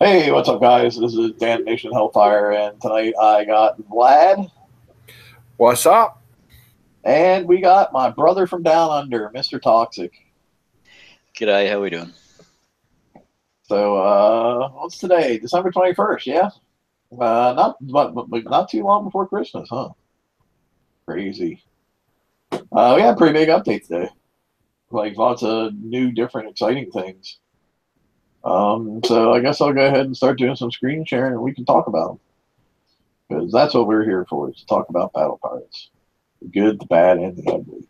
Hey, what's up, guys? This is Damnation-n-Hellfire, and tonight I got Vlad, What's up? and we got my brother from down under, Mr. Toxic. G'day, how we doing? So, what's today? December 21st, yeah? But not too long before Christmas, huh? Crazy. We had a pretty big update today. Like, lots of new, different, exciting things. So I guess I'll go ahead and start doing some screen sharing, and we can talk about them. Because that's what we're here for, is to talk about battle pirates. The good, the bad, and the ugly.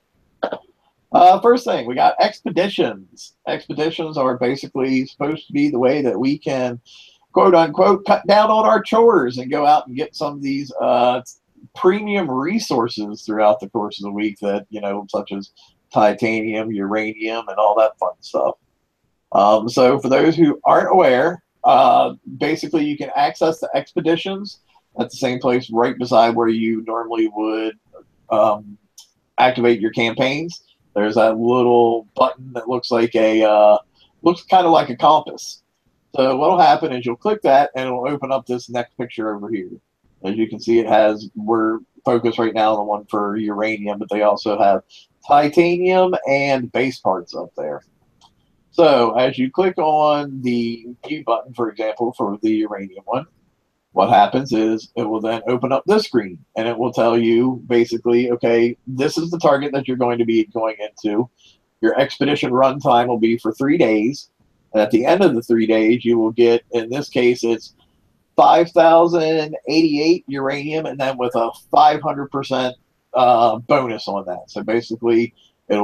First thing, we got expeditions. Expeditions are basically supposed to be the way that we can, quote unquote, cut down on our chores and go out and get some of these premium resources throughout the course of the week that, such as titanium, uranium, and all that fun stuff. So for those who aren't aware, basically you can access the expeditions at the same place right beside where you normally would activate your campaigns. There's that little button that looks like looks kind of like a compass. So what'll happen is you'll click that and it'll open up this next picture over here. As you can see, we're focused right now on the one for uranium, but they also have titanium and base parts up there. So as you click on the view button, for example, for the uranium one, what happens is it will then open up this screen and it will tell you basically, okay, this is the target that you're going to be going into. Your expedition run time will be for 3 days. And at the end of the 3 days, you will get, in this case, it's 5,088 uranium and then with a 500% bonus on that. So basically,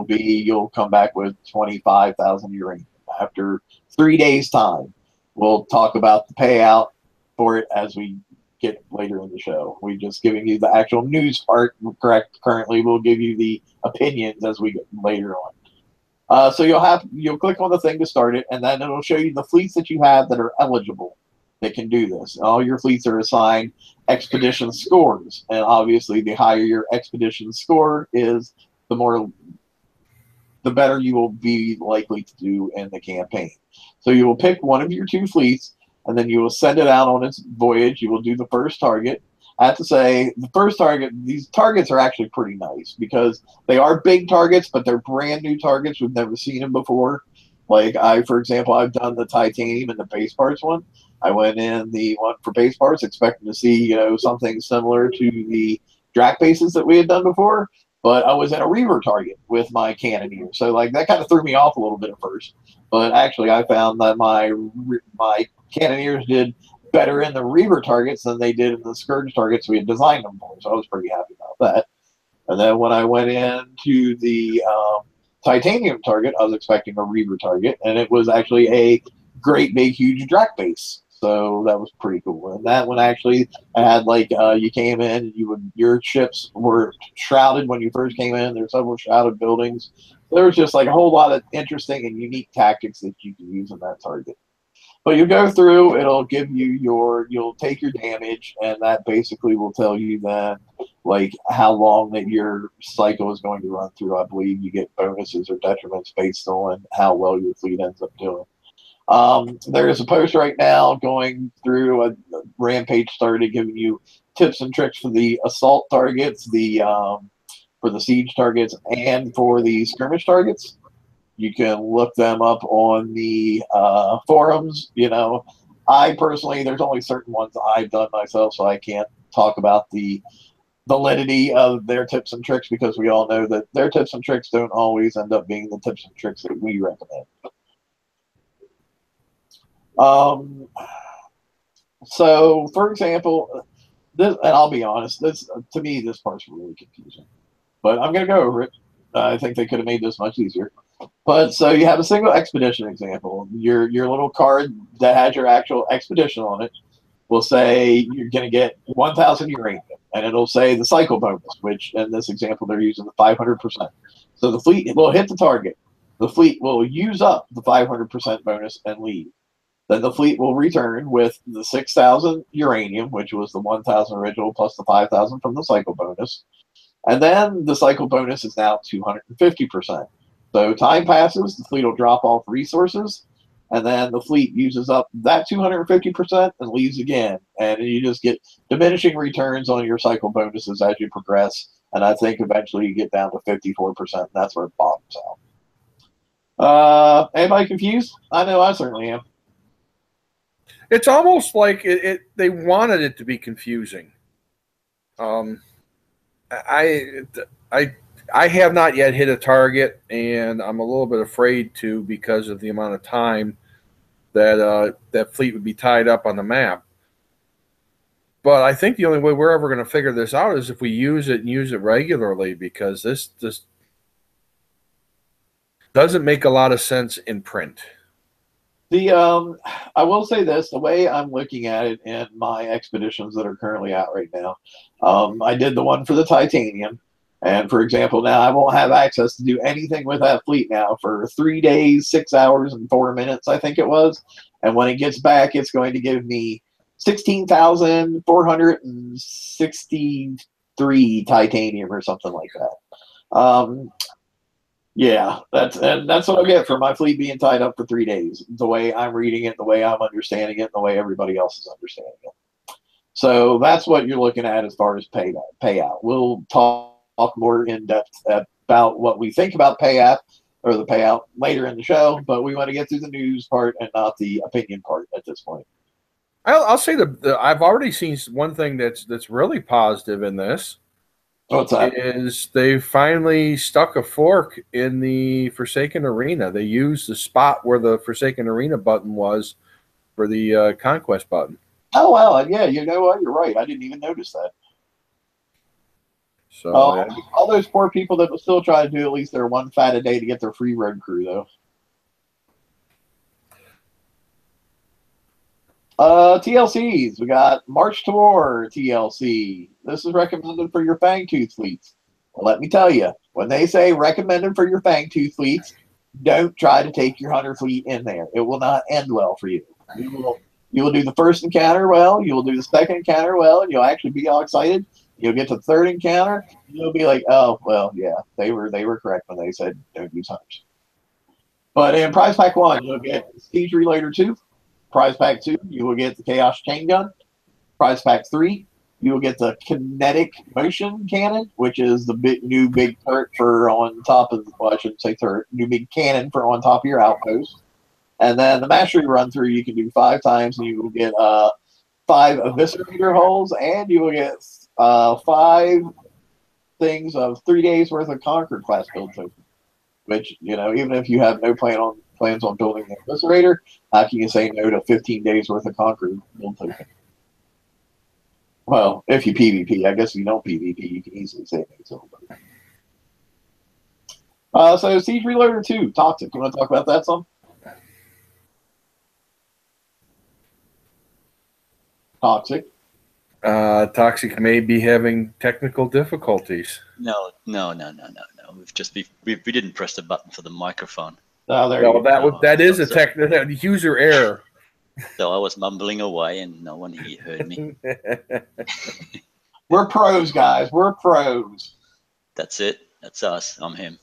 you'll come back with 25,000 uranium after 3 days' time. We'll talk about the payout for it as we get later in the show. We're just giving you the actual news part. Correct. Currently, we'll give you the opinions as we get later on. So you'll click on the thing to start it, and then it'll show you the fleets that you have that are eligible that can do this. All your fleets are assigned expedition scores, and obviously, the higher your expedition score is, the better you will be likely to do in the campaign. So you will pick one of your two fleets, and then you will send it out on its voyage. You will do the first target. I have to say, the first target, these targets are actually pretty nice because they are big targets, but they're brand new targets. We've never seen them before. Like for example, I've done the titanium and the base parts one. I went in the one for base parts expecting to see, something similar to the Drac bases that we had done before, but I was in a Reaver target with my cannoneer. So like that kind of threw me off a little bit at first. But actually I found that my cannoneers did better in the Reaver targets than they did in the Scourge targets we had designed them for. So I was pretty happy about that. And then when I went into the titanium target, I was expecting a Reaver target, and it was actually a great big huge Drac base. So that was pretty cool. And that one actually had you came in, your ships were shrouded when you first came in. There's several shrouded buildings. There was just like a whole lot of interesting and unique tactics that you can use in that target. But you go through, it'll give you you'll take your damage, and that basically will tell you then, like, how long that your cycle is going to run through. I believe you get bonuses or detriments based on how well your fleet ends up doing. There is a post right now going through a rampage started giving you tips and tricks for the assault targets, for the siege targets, and for the skirmish targets. You can look them up on the forums. I personally, there's only certain ones I've done myself, so I can't talk about the validity of their tips and tricks because we all know that their tips and tricks don't always end up being the tips and tricks that we recommend. So, for example, this, and I'll be honest, to me, this part's really confusing. But I'm going to go over it. I think they could have made this much easier. But so you have a single expedition example. Your little card that has your actual expedition on it will say you're going to get 1,000 uranium, and it'll say the cycle bonus, which in this example they're using the 500%. So the fleet will hit the target. The fleet will use up the 500% bonus and leave. Then the fleet will return with the 6,000 uranium, which was the 1,000 original plus the 5,000 from the cycle bonus. And then the cycle bonus is now 250%. So time passes, the fleet will drop off resources, and then the fleet uses up that 250% and leaves again, and you just get diminishing returns on your cycle bonuses as you progress. And I think eventually you get down to 54%, and that's where it bottoms out. Anybody confused? I know I certainly am. It's almost like they wanted it to be confusing. I have not yet hit a target, and I'm a little bit afraid to because of the amount of time that that fleet would be tied up on the map. But I think the only way we're ever going to figure this out is if we use it and use it regularly, because this doesn't make a lot of sense in print. I will say this: the way I'm looking at it in my expeditions that are currently out right now, I did the one for the titanium, and for example, now I won't have access to do anything with that fleet now for 3 days, 6 hours, and 4 minutes, I think it was. And when it gets back, it's going to give me 16,463 titanium or something like that. Yeah, that's what I'll get for my fleet being tied up for 3 days. The way I'm reading it, the way I'm understanding it, and the way everybody else is understanding it. So that's what you're looking at as far as payout. We'll talk more in depth about what we think about payout or the payout later in the show, but we want to get through the news part and not the opinion part at this point. I'll say I've already seen one thing that's really positive in this. What's that? Is they finally stuck a fork in the Forsaken Arena. They used the spot where the Forsaken Arena button was for the Conquest button. Oh, wow. Yeah, you know what? You're right. I didn't even notice that. So all those poor people that will still try to do at least their one fat a day to get their free road crew, though. TLCs. We got March to War TLC. This is recommended for your Fangtooth fleets. Well, let me tell you, when they say recommended for your Fangtooth fleets, don't try to take your hunter fleet in there. It will not end well for you. You will do the first encounter well. You will do the second encounter well, and you'll actually be all excited. You'll get to the third encounter, and you'll be like, "Oh, well, yeah, they were correct when they said don't use hunters." But in Prize Pack 1, you'll get Siege Reloader 2. Prize Pack 2, you will get the Chaos Chain Gun. Prize Pack 3, you will get the Kinetic Motion Cannon, which is the new big turret for on top of, well, I shouldn't say turret, new big cannon for on top of your outpost. And then the Mastery Run Through, you can do 5 times, and you will get 5 Eviscerator holes, and you will get 5 things of 3 days worth of Conquer class build token. Which, you know, even if you have no plans on building the Eviscerator, how can you say no to 15 days worth of Conquer build token? Well, if you PvP, I guess if you don't PvP, you can easily say no to everybody. So Siege Reloader 2, Toxic. You want to talk about that some? Toxic. Toxic may be having technical difficulties. No. We didn't press the button for the microphone. Oh, that is a technical user error. So I was mumbling away, and no one heard me. We're pros, guys. We're pros. That's it. That's us. I'm him.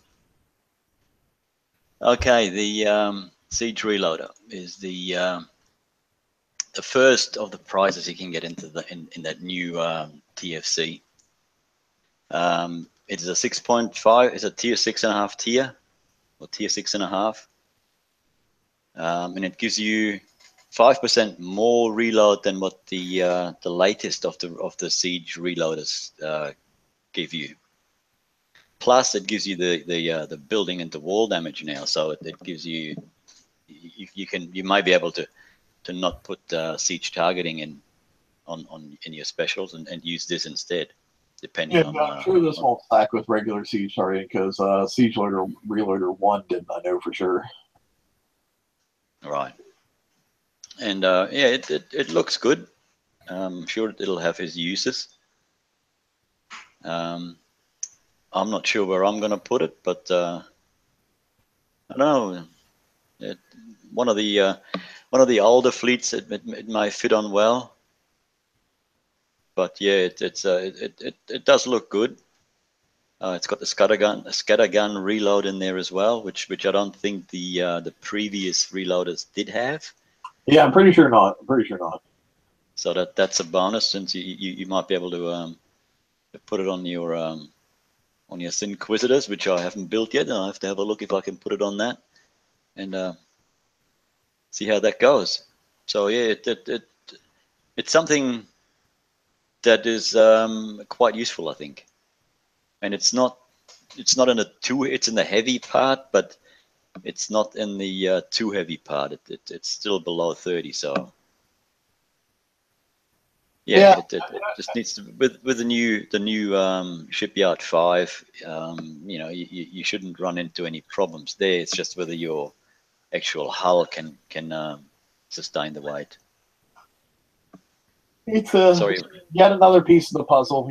Okay, the Siege Reloader is the first of the prizes you can get into in that new TFC. It is a 6.5. It's a tier 6.5 tier, or tier 6.5, and it gives you 5% more reload than what the latest of the Siege Reloaders give you. Plus, it gives you the building and the wall damage now, so it gives you you might be able to not put siege targeting in your specials and use this instead, depending on. I'm sure this won't stack with regular siege targeting because Siege Reloader 1 didn't. I know for sure. Right. And yeah, it looks good. I'm sure it'll have its uses. I'm not sure where I'm going to put it, but I don't know. One of the older fleets, it might fit on well. But yeah, it does look good. It's got the scatter gun reload in there as well, which I don't think the previous reloaders did have. Yeah, I'm pretty sure not. I'm pretty sure not. So that's a bonus, since you might be able to put it on your Inquisitors, which I haven't built yet. I have to have a look if I can put it on that and see how that goes. So yeah, it's something that is quite useful, I think. And it's not in it's in the heavy part, but it's not in the too heavy part. It's still below 30. So yeah, it just needs to, with the new Shipyard 5. You shouldn't run into any problems there. It's just whether your actual hull can sustain the weight. It's Sorry. yet another piece of the puzzle.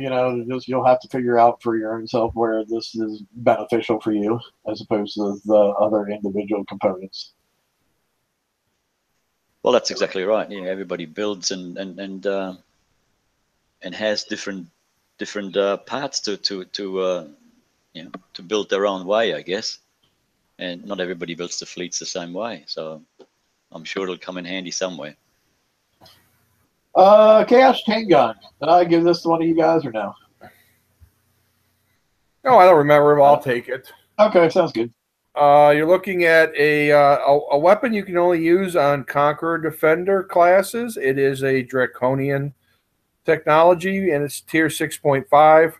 Just you'll have to figure out for your own self where this is beneficial for you as opposed to the other individual components. Well, that's exactly right. Everybody builds and has different parts to build their own way, I guess. And not everybody builds the fleets the same way. So I'm sure it'll come in handy somewhere. Chaos Tank Gun. Did I give this to one of you guys or no? No, I don't remember, but I'll take it. Okay, sounds good. You're looking at a weapon you can only use on Conqueror Defender classes. It is a Draconian technology, and it's tier 6.5.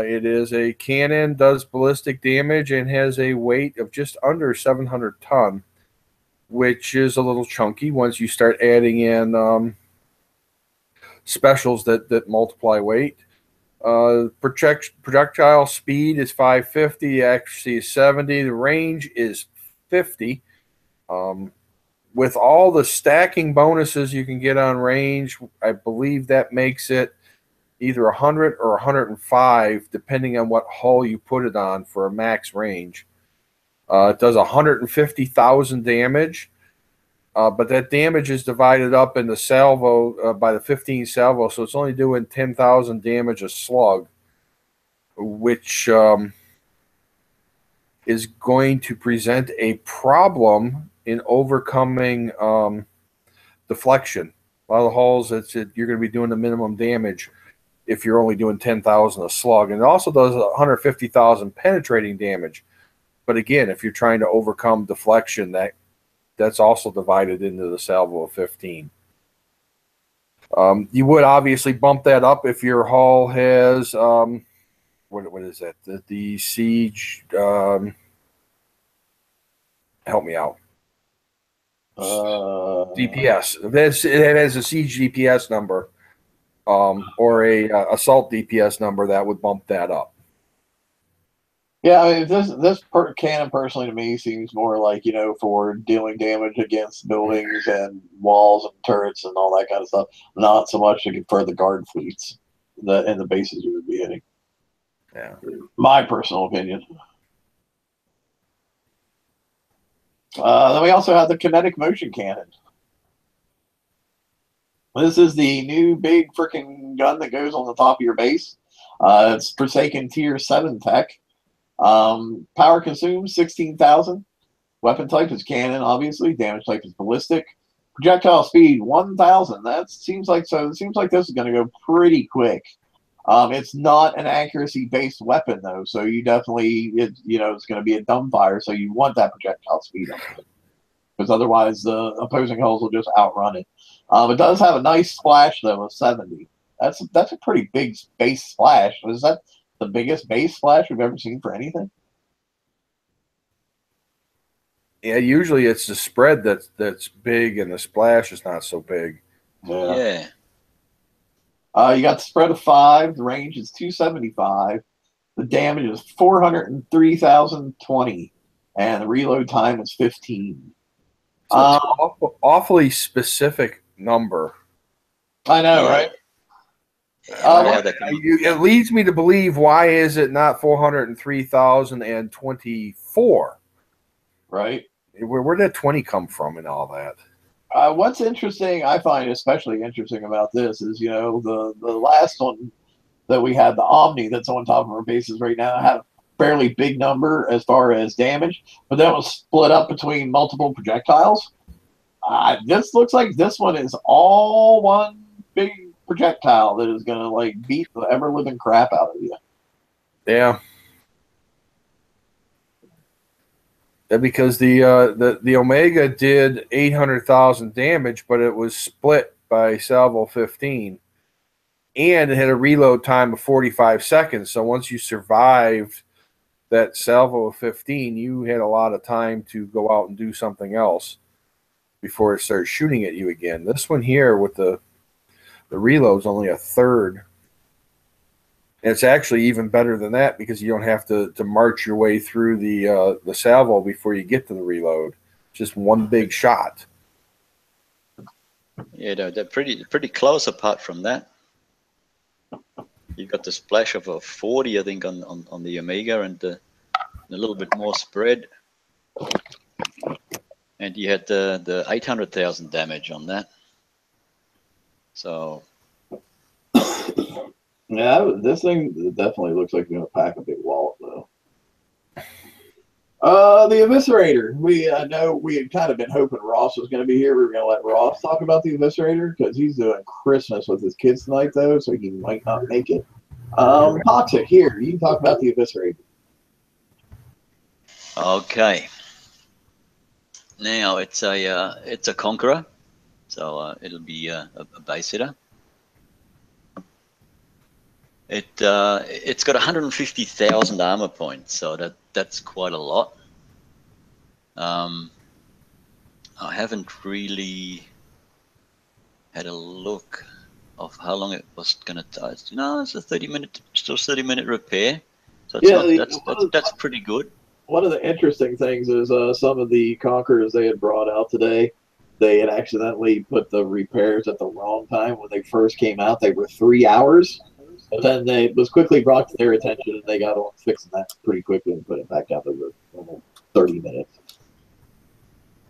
It is a cannon, does ballistic damage, and has a weight of just under 700 ton, which is a little chunky once you start adding in specials that multiply weight. Projectile speed is 550, the accuracy is 70, the range is 50. With all the stacking bonuses you can get on range, I believe that makes it either 100 or 105, depending on what hull you put it on for a max range. It does 150,000 damage. But that damage is divided up into salvo by the 15 salvo, so it's only doing 10,000 damage a slug, which is going to present a problem in overcoming deflection. A lot of the hulls, you're going to be doing the minimum damage if you're only doing 10,000 a slug. And it also does 150,000 penetrating damage. But again, if you're trying to overcome deflection, that's also divided into the salvo of 15. You would obviously bump that up if your hull has what is that? The siege. Help me out. DPS. If it has a siege DPS number, or a assault DPS number, that would bump that up. Yeah, I mean, this cannon personally to me seems more like, for dealing damage against buildings and walls and turrets and all that kind of stuff. Not so much for the guard fleets and the bases you would be hitting. Yeah. My personal opinion. Then we also have the kinetic motion cannon. This is the new big freaking gun that goes on the top of your base. It's Forsaken tier 7 tech. Power consumed 16,000. Weapon type is cannon, obviously. Damage type is ballistic. Projectile speed 1,000. It seems like this is going to go pretty quick. It's not an accuracy based weapon though, so you definitely it's going to be a dumbfire. So you want that projectile speed up, because otherwise the opposing hulls will just outrun it. It does have a nice splash though of 70. That's a pretty big base splash. Is that the biggest base splash we've ever seen for anything? Yeah, usually it's the spread that's big and the splash is not so big. Yeah. You got the spread of 5. The range is 275. The damage is 403,020, and the reload time is 15. So it's an awfully specific number. I know, Yeah. right? It leads me to believe, why is it not 403,024? Right. Where did 20 come from and all that? What's interesting, I find especially interesting about this is, the last one that we had the Omni that's on top of our bases right now had a fairly big number as far as damage, but that was split up between multiple projectiles. This looks like this one is all one big projectile that is going to like beat the ever living crap out of you. Yeah. Because the Omega did 800,000 damage, but it was split by Salvo 15, and it had a reload time of 45 seconds. So once you survived that Salvo of 15, you had a lot of time to go out and do something else before it starts shooting at you again. This one here with the reload's only a third. And it's actually even better than that because you don't have to march your way through the salvo before you get to the reload. Just one big shot. Yeah, they're pretty close apart from that. You've got the splash of a 40, I think, on the Omega, and a little bit more spread. And you had the 800,000 damage on that. So yeah, this thing definitely looks like it's going to pack a big wallet, though. The Eviscerator. We know we had kind of been hoping Ross was going to be here. We were going to let Ross talk about the Eviscerator because he's doing Christmas with his kids tonight, though, so he might not make it. Toxic, here, you can talk about the Eviscerator. okay. Now it's a Conqueror, so it'll be a base hitter. It's got 150,000 armor points, so that's quite a lot. I haven't really had a look of how long it was going to take. No, it's a 30-minute repair, so it's that's pretty good. One of the interesting things is some of the Conquerors they had brought out today, they had accidentally put the repairs at the wrong time. When they first came out, they were 3 hours. But then it was quickly brought to their attention, and they got on fixing that pretty quickly and put it back down to the normal 30 minutes.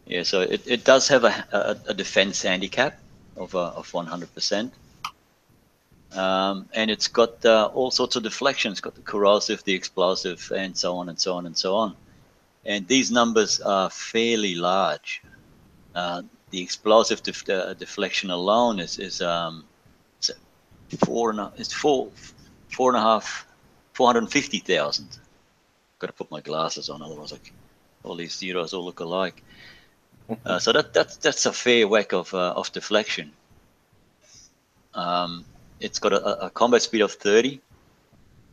Yeah, so it does have a defense handicap of 100%. And it's got all sorts of deflections. It's got the corrosive, the explosive, and so on and so on and so on. And these numbers are fairly large. The explosive deflection alone is 450,000. Got to put my glasses on, otherwise all these zeros all look alike. So that's a fair whack of deflection. It's got a combat speed of 30,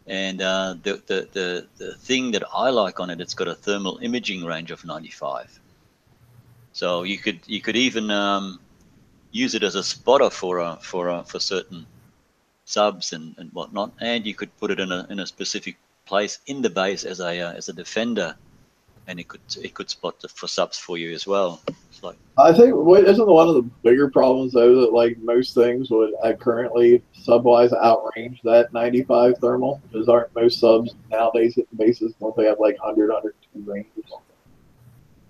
and the thing that I like on it, it's got a thermal imaging range of 95. So you could even use it as a spotter for certain subs and whatnot, and you could put it in a specific place in the base as a defender, and it could spot for subs for you as well. It's like, I think isn't one of the bigger problems though that like most things would currently sub-wise outrange that 95 thermal, because aren't most subs nowadays at the bases once they have like 100, 102 range or something.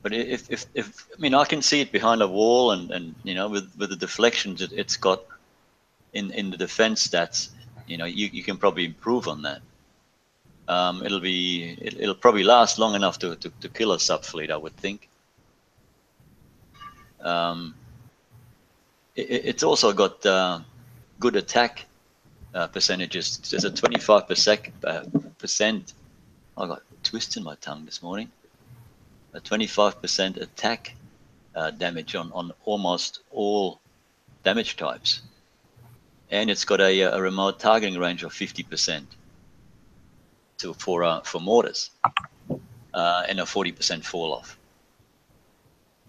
but if I mean, I can see it behind a wall, and you know, with the deflections it's got in the defense stats, you know, you can probably improve on that. It'll probably last long enough to kill a sub fleet, I would think. It's also got good attack percentages. There's a 25%. I got a twist in my tongue this morning. A 25% attack damage on almost all damage types, and it's got a remote targeting range of 50% for mortars, and a 40% fall off.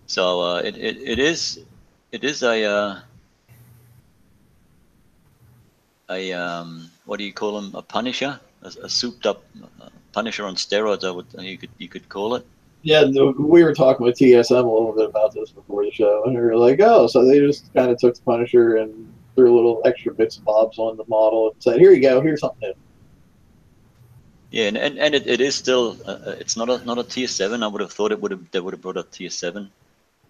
So it is a what do you call them? A Punisher, a souped up Punisher on steroids. You could call it. Yeah, we were talking with TSM a little bit about this before the show, and we were like, oh, so they just kind of took the Punisher and threw a little extra bits and bobs on the model and said, here you go, here's something new. Yeah, and it is still it's not a tier 7. I would have thought they would have brought a tier 7,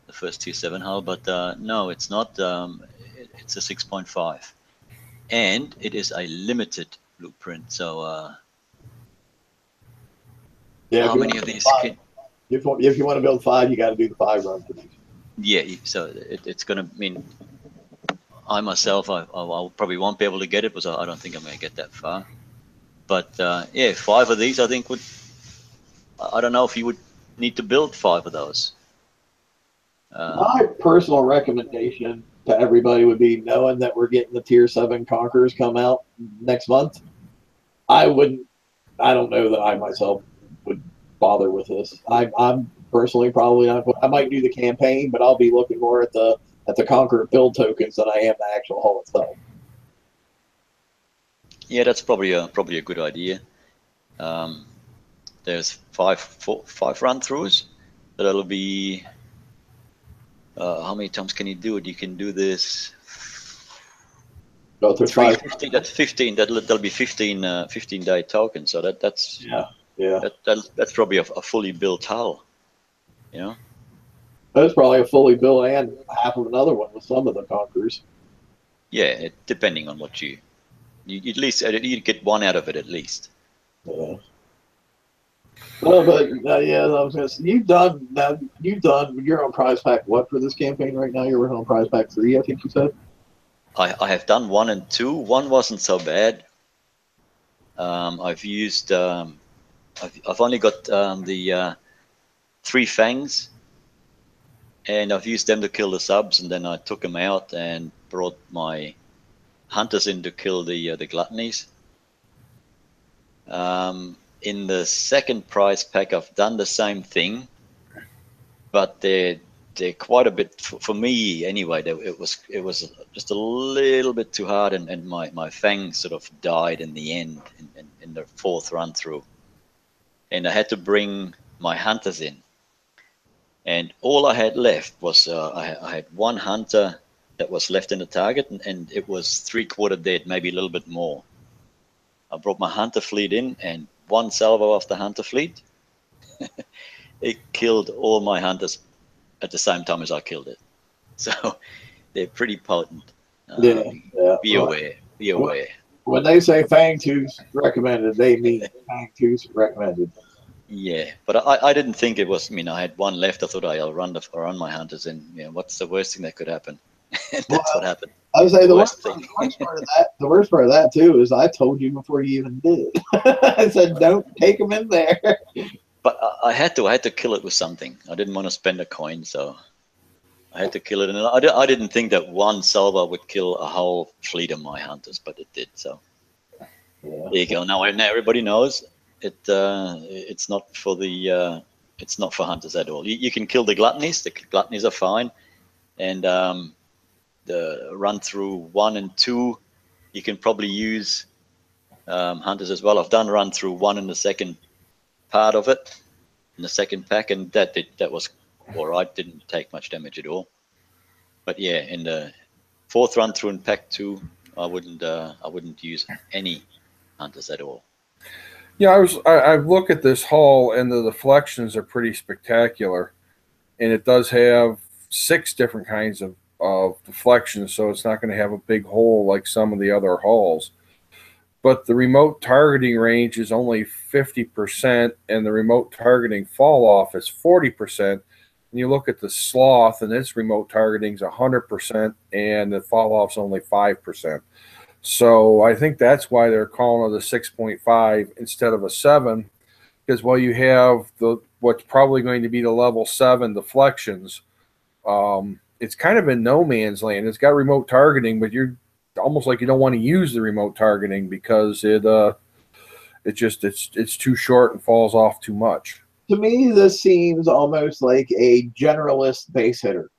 the first tier 7 hull, but no, it's not. It's a 6.5, and it is a limited blueprint. So Yeah, how if you many want of to build these five, can? if you want to build 5, you got to do the 5 run for these. Yeah, so it's gonna mean I myself, I probably won't be able to get it because I don't think I'm gonna get that far. But yeah, 5 of these I think would. I don't know if you would need to build 5 of those. My personal recommendation to everybody would be, knowing that we're getting the Tier 7 Conquerors come out next month, I wouldn't. I don't know that I myself would bother with this. I'm personally probably not. I might do the campaign, but I'll be looking more at the Conqueror build tokens than I am the actual hull itself. Yeah, that's probably a good idea. There's 5 run throughs. So that'll be how many times can you do it? You can do this Go through 5. 350. That's 15. That'll be 15-day token. So that's Yeah. that's probably a fully built hull. You know. That's probably a fully built and half of another one with some of the Conquerors. Yeah, depending on what you at least you'd get 1 out of it at least. Yeah. Well, but yeah, I was gonna say, you've done now. You're on prize pack what for this campaign right now? You're working on prize pack 3, I think you said. I have done 1 and 2. 1 wasn't so bad. I've used I've only got the 3 fangs, and I've used them to kill the subs, and then I took them out and brought my hunters in to kill the gluttonies. In the second prize pack, I've done the same thing, but they're quite a bit for me anyway. It was just a little bit too hard, and my fangs sort of died in the end in the 4th run through, and I had to bring my hunters in. And all I had left was I had 1 hunter that was left in the target, and it was 3/4 dead, maybe a little bit more. I brought my hunter fleet in, and 1 salvo of the hunter fleet, it killed all my hunters at the same time as I killed it. So they're pretty potent. Yeah. Be aware. Be aware. When they say Fang Tooth recommended, they mean Fang Tooth recommended. Yeah, but I didn't think it was. I mean, I had 1 left. I thought I'll run my hunters, and what's the worst thing that could happen? That's what happened. I would say the worst part of that too is I told you before you even did. I said don't take them in there. But I had to kill it with something. I didn't want to spend a coin, so I had to kill it. And I didn't think that 1 salvo would kill a whole fleet of my hunters, but it did. So there you go. Now everybody knows it. It's not for the. It's not for hunters at all. You can kill the gluttonies. The gluttonies are fine, and the run through 1 and 2, you can probably use hunters as well. I've done run through 1 in the second part of it, in the second pack, and that was all right. Didn't take much damage at all. But yeah, in the 4th run through in pack 2, I wouldn't use any hunters at all. Yeah, I look at this hull, and the deflections are pretty spectacular, and it does have 6 different kinds of deflections, so it's not going to have a big hole like some of the other hulls. But the remote targeting range is only 50%, and the remote targeting fall off is 40%. And you look at the Sloth, and its remote targeting is 100%, and the fall off is only 5%. So I think that's why they're calling it a 6.5 instead of a 7, because while you have what's probably going to be the level 7 deflections, it's kind of in no man's land. It's got remote targeting, but you're almost like you don't want to use the remote targeting because it's too short and falls off too much. To me, this seems almost like a generalist base hitter.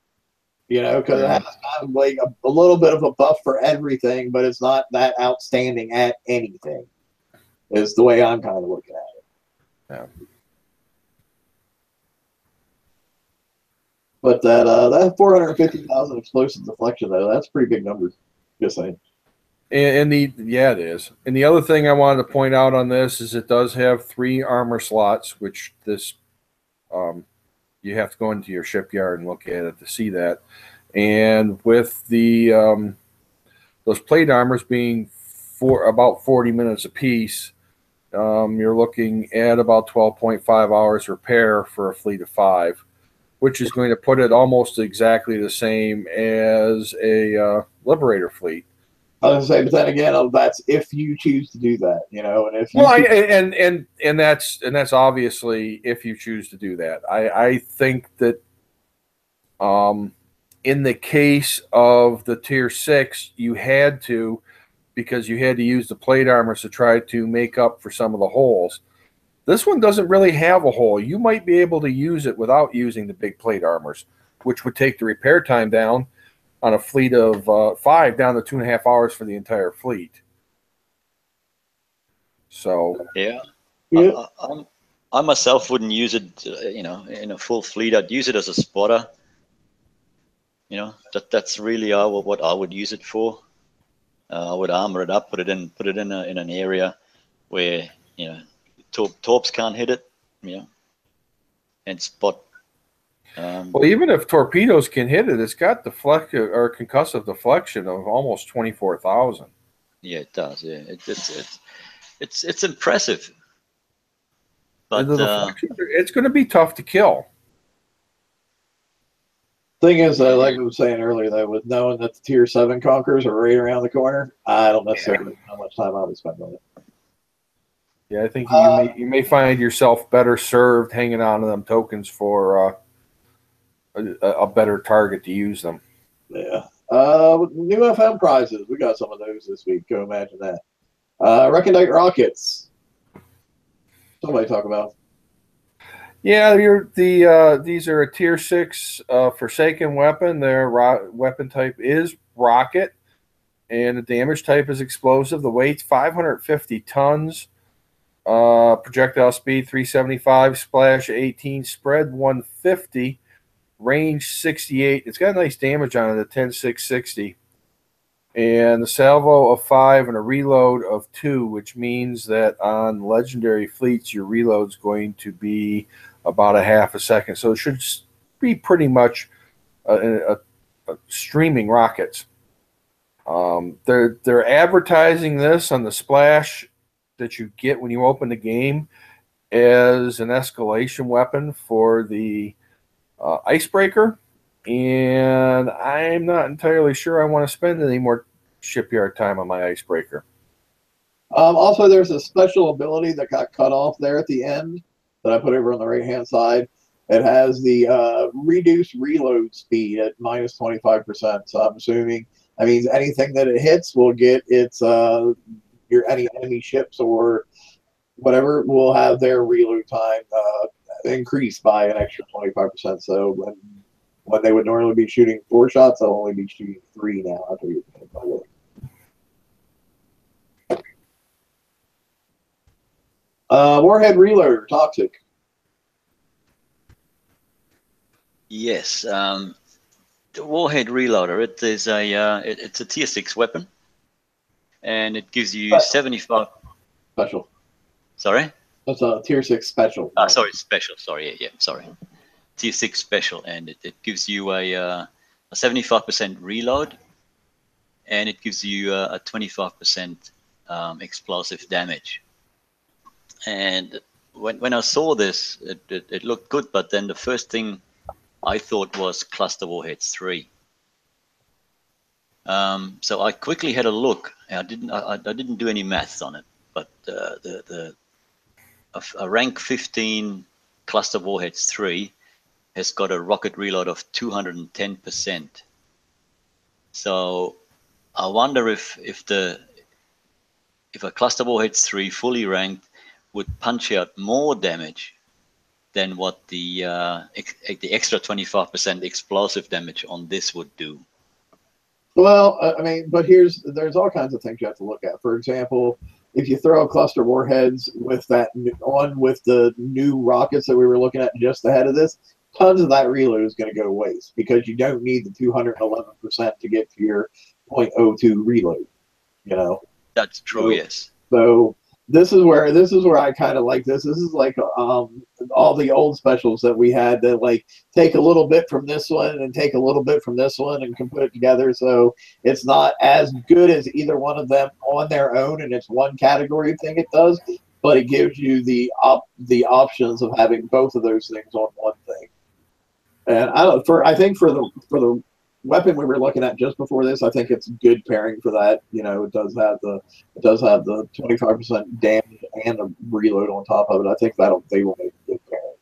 Because it has kind of like a little bit of a buff for everything, but it's not that outstanding at anything. Is the way I'm kind of looking at it. Yeah. But that 450,000 explosive deflection though, that's a pretty big number. Just saying. It is. And the other thing I wanted to point out on this is it does have 3 armor slots, which this you have to go into your shipyard and look at it to see that. And with the those plate armors being for about 40 minutes apiece, you're looking at about 12.5 hours repair for a fleet of 5, which is going to put it almost exactly the same as a Liberator fleet. I was gonna say, but then again, that's if you choose to do that, you know, and if you well, and that's obviously if you choose to do that. I think that in the case of the Tier 6, you had to, because you had to use the plate armors to try to make up for some of the holes. This one doesn't really have a hole. You might be able to use it without using the big plate armors, which would take the repair time down on a fleet of 5 down to 2.5 hours for the entire fleet. So yeah, yeah. I myself wouldn't use it, you know, in a full fleet. I'd use it as a spotter. You know, that's really what I would use it for. I would armor it up, put it in an area where, you know, torps can't hit it, you know, and spot. well, even if torpedoes can hit it, it's got concussive deflection of almost 24,000. Yeah, it does. Yeah, it's impressive. But it's going to be tough to kill. Thing is, like I was saying earlier, though, with knowing that the Tier 7 conquerors are right around the corner, I don't necessarily know how much time I would spend on it. Yeah, I think you may find yourself better served hanging on to them tokens for a better target to use them. Yeah. New FM prizes. We got some of those this week. Go imagine that. Recondite rockets. Somebody talk about. Yeah, these are a Tier 6 Forsaken weapon. Their weapon type is rocket, and the damage type is explosive. The weight's 550 tons. Projectile speed 375, splash 18, spread 150, range 68. It's got a nice damage on it at 10,660. And a salvo of 5 and a reload of 2, which means that on legendary fleets, your reload's going to be about a half a second. So it should be pretty much a streaming rockets. They're advertising this on the splash that you get when you open the game as an escalation weapon for the icebreaker, and I'm not entirely sure I want to spend any more shipyard time on my icebreaker. Also, there's a special ability that got cut off there at the end that I put over on the right-hand side. It has the reduced reload speed at minus 25%. So I'm assuming that means anything that it hits will get its any enemy ships or whatever will have their reload time increased by an extra 25%. So when they would normally be shooting 4 shots, they'll only be shooting 3 now after you hit by the Warhead Reloader, Toxic. yes, the Warhead Reloader. It is it's a Tier 6 weapon, and it gives you 75. Special. Sorry. That's a Tier 6 special. Sorry, special. Sorry, yeah, sorry. Tier 6 special, and it gives you a 75% reload, and it gives you a 25% explosive damage. And when I saw this, it looked good, but then the first thing I thought was Cluster Warheads 3. So I quickly had a look. I didn't do any maths on it, but a rank 15 Cluster Warheads 3 has got a rocket reload of 210%. So I wonder if a Cluster Warheads 3 fully ranked would punch out more damage than what the extra 25% explosive damage on this would do. Well, I mean, but there's all kinds of things you have to look at. For example, if you throw a cluster warheads with the new rockets that we were looking at just ahead of this, tons of that reload is going to go to waste because you don't need the 211% to get to your .02 reload. You know, that's true. Yes. So this is where I kind of like this. This is like all the old specials that we had that like take a little bit from this one and take a little bit from this one and can put it together. So it's not as good as either one of them on their own, and it's one category thing it does, but it gives you the options of having both of those things on one thing. And I think for the weapon we were looking at just before this, I think it's good pairing for that. You know, it does have the 25% damage and a reload on top of it. I think they will make a good pairing.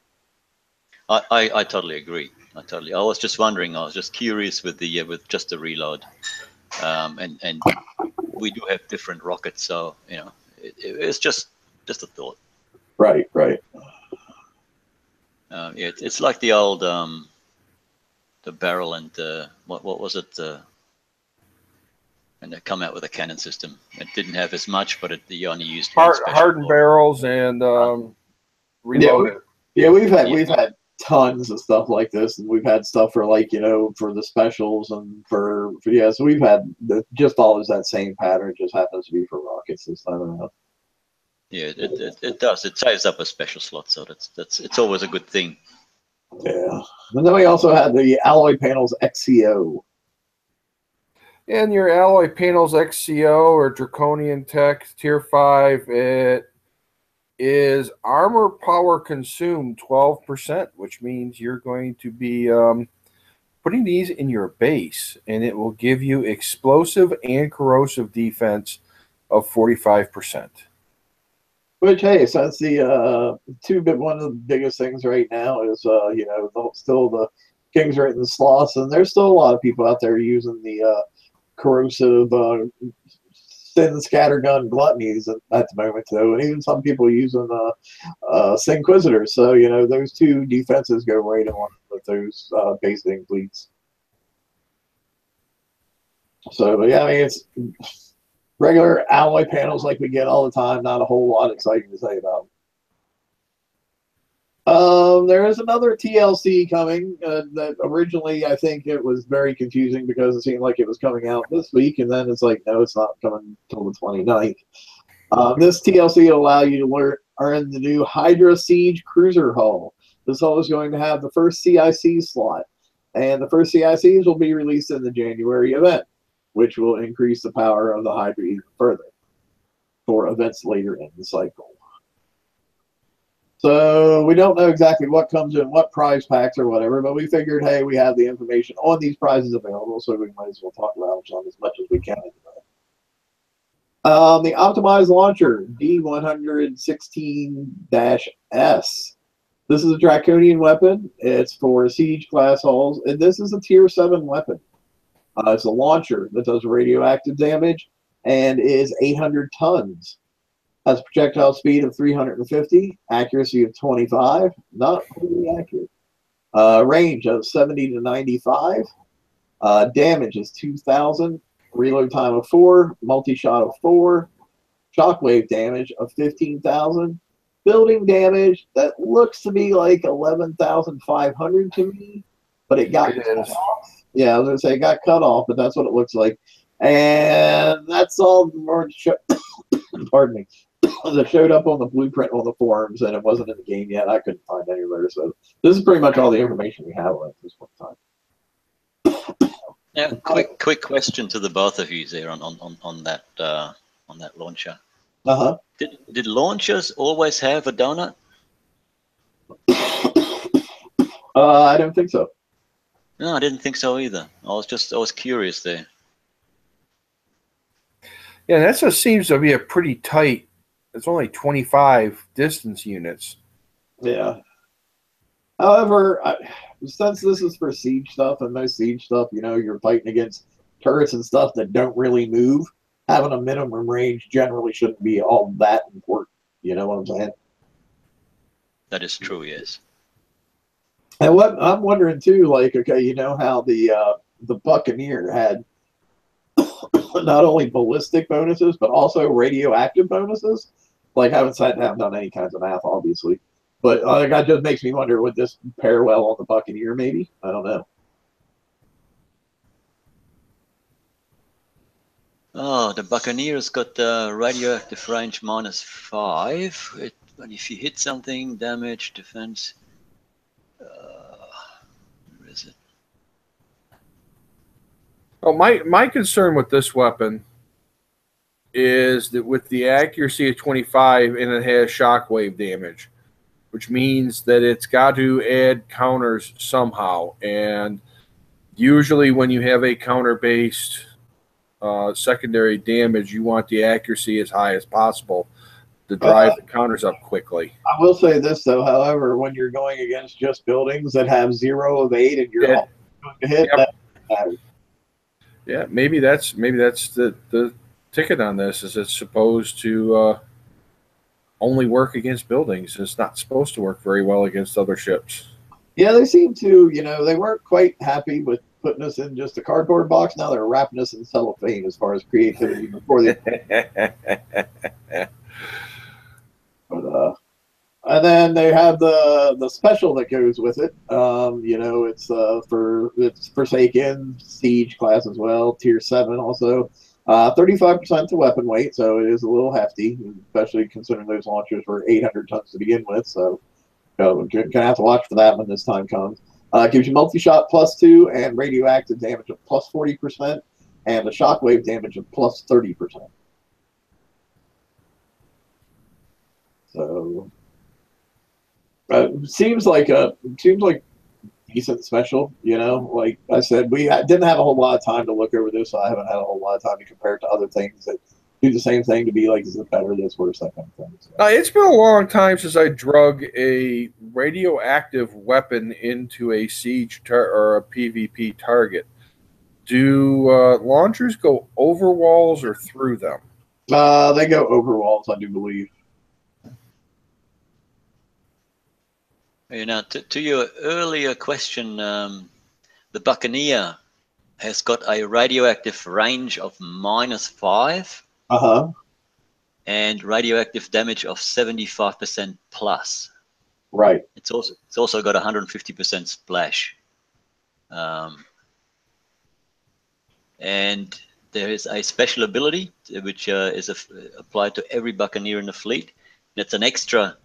I totally agree. I was just wondering. I was just curious with just the reload, and we do have different rockets, so you know, it's just a thought. Right. Yeah, it's like the old the barrel and what was it? And they come out with a cannon system. It didn't have as much, but you only used hardened barrels and reloaded. Yeah, we've had tons of stuff like this, and we've had stuff for like, you know, for the specials and for so we've had just always that same pattern. It just happens to be for rockets this time around. Yeah, it does. It saves up a special slot, so it's always a good thing. Yeah, and then we also had the alloy panels XCO. And your alloy panels XCO or Draconian Tech Tier 5, it is armor power consumed 12%, which means you're going to be putting these in your base, and it will give you explosive and corrosive defense of 45%. Which, hey, since the one of the biggest things right now is, you know, still the Kings Written Sloths, and there's still a lot of people out there using the corrosive thin scattergun gluttonies at the moment, though, and even some people using Inquisitors. So, you know, those two defenses go right on with those basic fleets. So, yeah, I mean, it's regular alloy panels like we get all the time. Not a whole lot exciting to say about. There is another TLC coming that originally I think it was very confusing because it seemed like it was coming out this week, and then it's like, no, it's not coming until the 29th. This TLC will allow you to earn the new Hydra Siege Cruiser hull. This hull is going to have the first CIC slot, and the first CICs will be released in the January event, which will increase the power of the Hydra even further for events later in the cycle. So we don't know exactly what comes in what prize packs or whatever, but we figured, hey, we have the information on these prizes available, so we might as well talk about them as much as we can. The optimized launcher, D116-S. This is a Draconian weapon. It's for siege class hulls, and this is a tier 7 weapon. It's a launcher that does radioactive damage and is 800 tons. Has a projectile speed of 350, accuracy of 25, not really accurate. Range of 70 to 95. Damage is 2,000. Reload time of 4. Multi-shot of 4. Shockwave damage of 15,000. Building damage that looks to be like 11,500 to me, but it got cut off. Yeah, I was going to say it got cut off, but that's what it looks like. And that's all pardon me. That showed up on the blueprint on the forums, and it wasn't in the game yet. I couldn't find anywhere. So this is pretty much all the information we have on it at this point in time. Yeah, quick question to the both of you there on that launcher. Did launchers always have a donut? I don't think so. No, I didn't think so either. I was curious there. Yeah, that just seems to be a pretty tight. It's only 25 distance units. Yeah. However, since this is for siege stuff, and most siege stuff, you know, you're fighting against turrets and stuff that don't really move, having a minimum range generally shouldn't be all that important. You know what I'm saying? That is true, yes. And what I'm wondering too, like, okay, you know how the Buccaneer had not only ballistic bonuses but also radioactive bonuses. Like, I haven't sat down and done any kinds of math, obviously, but that just makes me wonder, would this pair well on the Buccaneer? Maybe, I don't know. Oh, the Buccaneers got the radioactive range -5. But if you hit something, damage, defense. Where is it? Oh, my concern with this weapon is that with the accuracy of 25 and it has shockwave damage, which means that it's got to add counters somehow. And usually when you have a counter-based secondary damage, you want the accuracy as high as possible to drive the counters up quickly. I will say this, though, however, when you're going against just buildings that have 0 of 8 and you're going to hit, that matters. Yeah, maybe that's the ticket on this, is it's supposed to only work against buildings. It's not supposed to work very well against other ships. Yeah, they seem to, they weren't quite happy with putting us in just a cardboard box. Now they're wrapping us in cellophane as far as creativity before they. But, and then they have the special that goes with it. It's Forsaken Siege class as well, tier 7 also. 35% to weapon weight, so it is a little hefty, especially considering those launchers were 800 tons to begin with. So we're gonna have to watch for that when this time comes. Gives you multi-shot +2 and radioactive damage of +40%, and a shockwave damage of +30%. So seems like decent special. Like I said, we didn't have a whole lot of time to look over this, so I haven't had a whole lot of time to compare it to other things that do the same thing to be like, is it better, this, worse, that kind of thing. So. It's been a long time since I drug a radioactive weapon into a siege or a PvP target. Do launchers go over walls or through them? They go over walls, I do believe. To your earlier question, the Buccaneer has got a radioactive range of -5. And radioactive damage of 75% plus. Right. It's also got 150% splash. And there is a special ability which is applied to every Buccaneer in the fleet. And it's an extra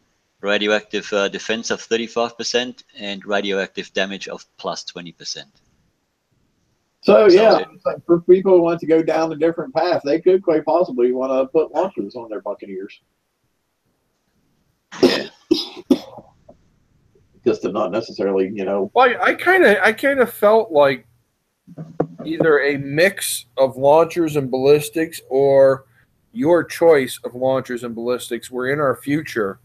radioactive defense of 35% and radioactive damage of +20%. So yeah, for people who want to go down a different path, they could quite possibly want to put launchers on their Buccaneers. Yeah. Just to not necessarily, Well, I kind of felt like either a mix of launchers and ballistics, or your choice of launchers and ballistics were in our future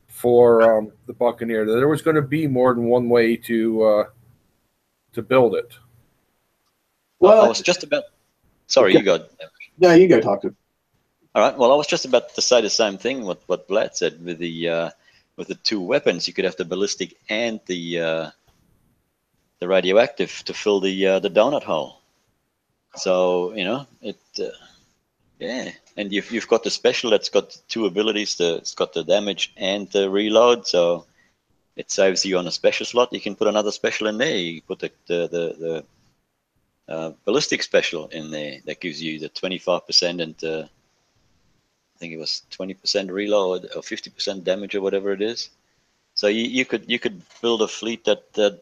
for the Buccaneer. There was going to be more than one way to build it. Well, I was just about. Sorry, okay. You go. No, you go talk to him. All right. Well, I was just about to say the same thing. What Vlad said with the two weapons, you could have the ballistic and the radioactive to fill the donut hole. So yeah. And you've got the special that's got two abilities. It's got the damage and the reload. So it saves you on a special slot. You can put another special in there. You put the ballistic special in there that gives you the 25% and I think it was 20% reload or 50% damage or whatever it is. So you could build a fleet that's got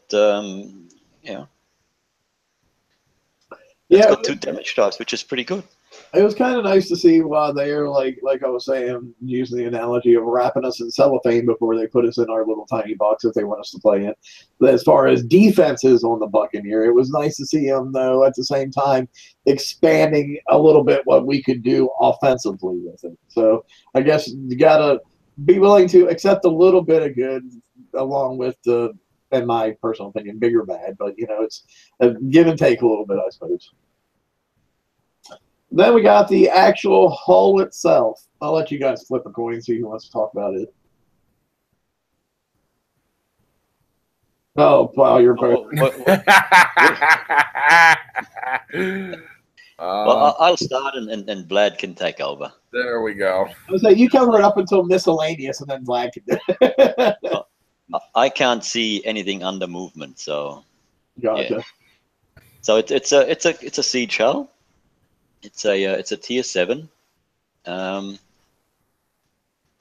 two damage types, which is pretty good. It was kind of nice to see why they're like I was saying, using the analogy of wrapping us in cellophane before they put us in our little tiny box that they want us to play in. But as far as defenses on the Buccaneer, it was nice to see them, though, at the same time expanding a little bit what we could do offensively with it. So I guess you got to be willing to accept a little bit of good along with the, in my personal opinion, bigger bad. But, it's a give and take a little bit, I suppose. Then we got the actual hull itself. I'll let you guys flip a coin and see who wants to talk about it. Oh, wow, you're both. Well, I'll start and Vlad can take over. There we go. I was like, you cover it up until miscellaneous, and then Vlad can do it. Well, I can't see anything under movement, so gotcha. Yeah. So it's a siege hull. It's a tier 7, and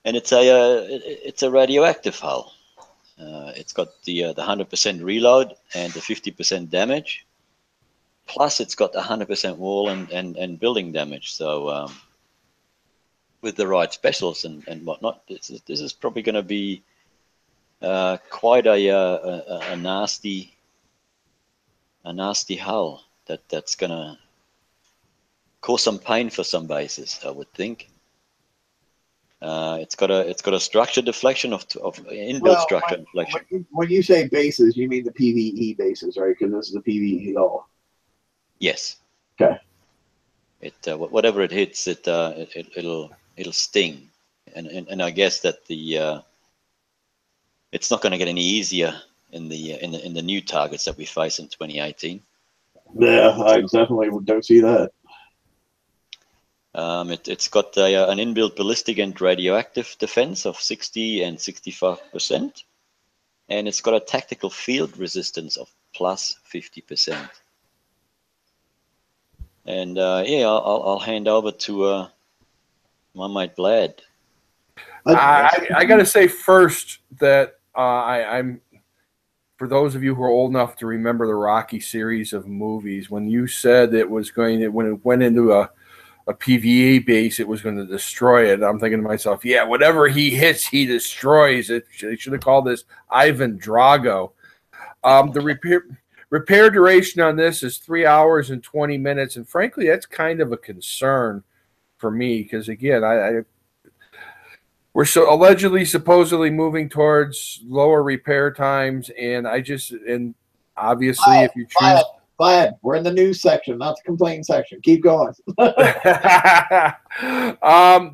it's a radioactive hull. It's got the 100% reload and the 50% damage. Plus, it's got the 100% wall and building damage. So, with the right specials and whatnot, this is probably going to be quite a nasty hull that's going to cause some pain for some bases, I would think. It's got a structure deflection of inbuilt structure deflection. When you say bases, you mean the PVE bases, right? Because this is a PVE hull. Yes. Okay. It whatever it hits, it'll sting, and I guess that it's not going to get any easier in the new targets that we face in 2018. Yeah, I definitely don't see that. It's got an inbuilt ballistic and radioactive defense of 60 and 65%, and it's got a tactical field resistance of plus 50%. And yeah, I'll hand over to my mate Vlad. I got to say first that I'm, for those of you who are old enough to remember the Rocky series of movies, when you said it was going to, when it went into a PVE base, it was going to destroy it, I'm thinking to myself, yeah, whatever he hits, he destroys it. They should have called this Ivan Drago. The repair duration on this is 3 hours and 20 minutes, and frankly, that's kind of a concern for me because, again, we're so allegedly, supposedly moving towards lower repair times, and obviously, if you choose, Vlad, we're in the news section, not the complaint section. Keep going.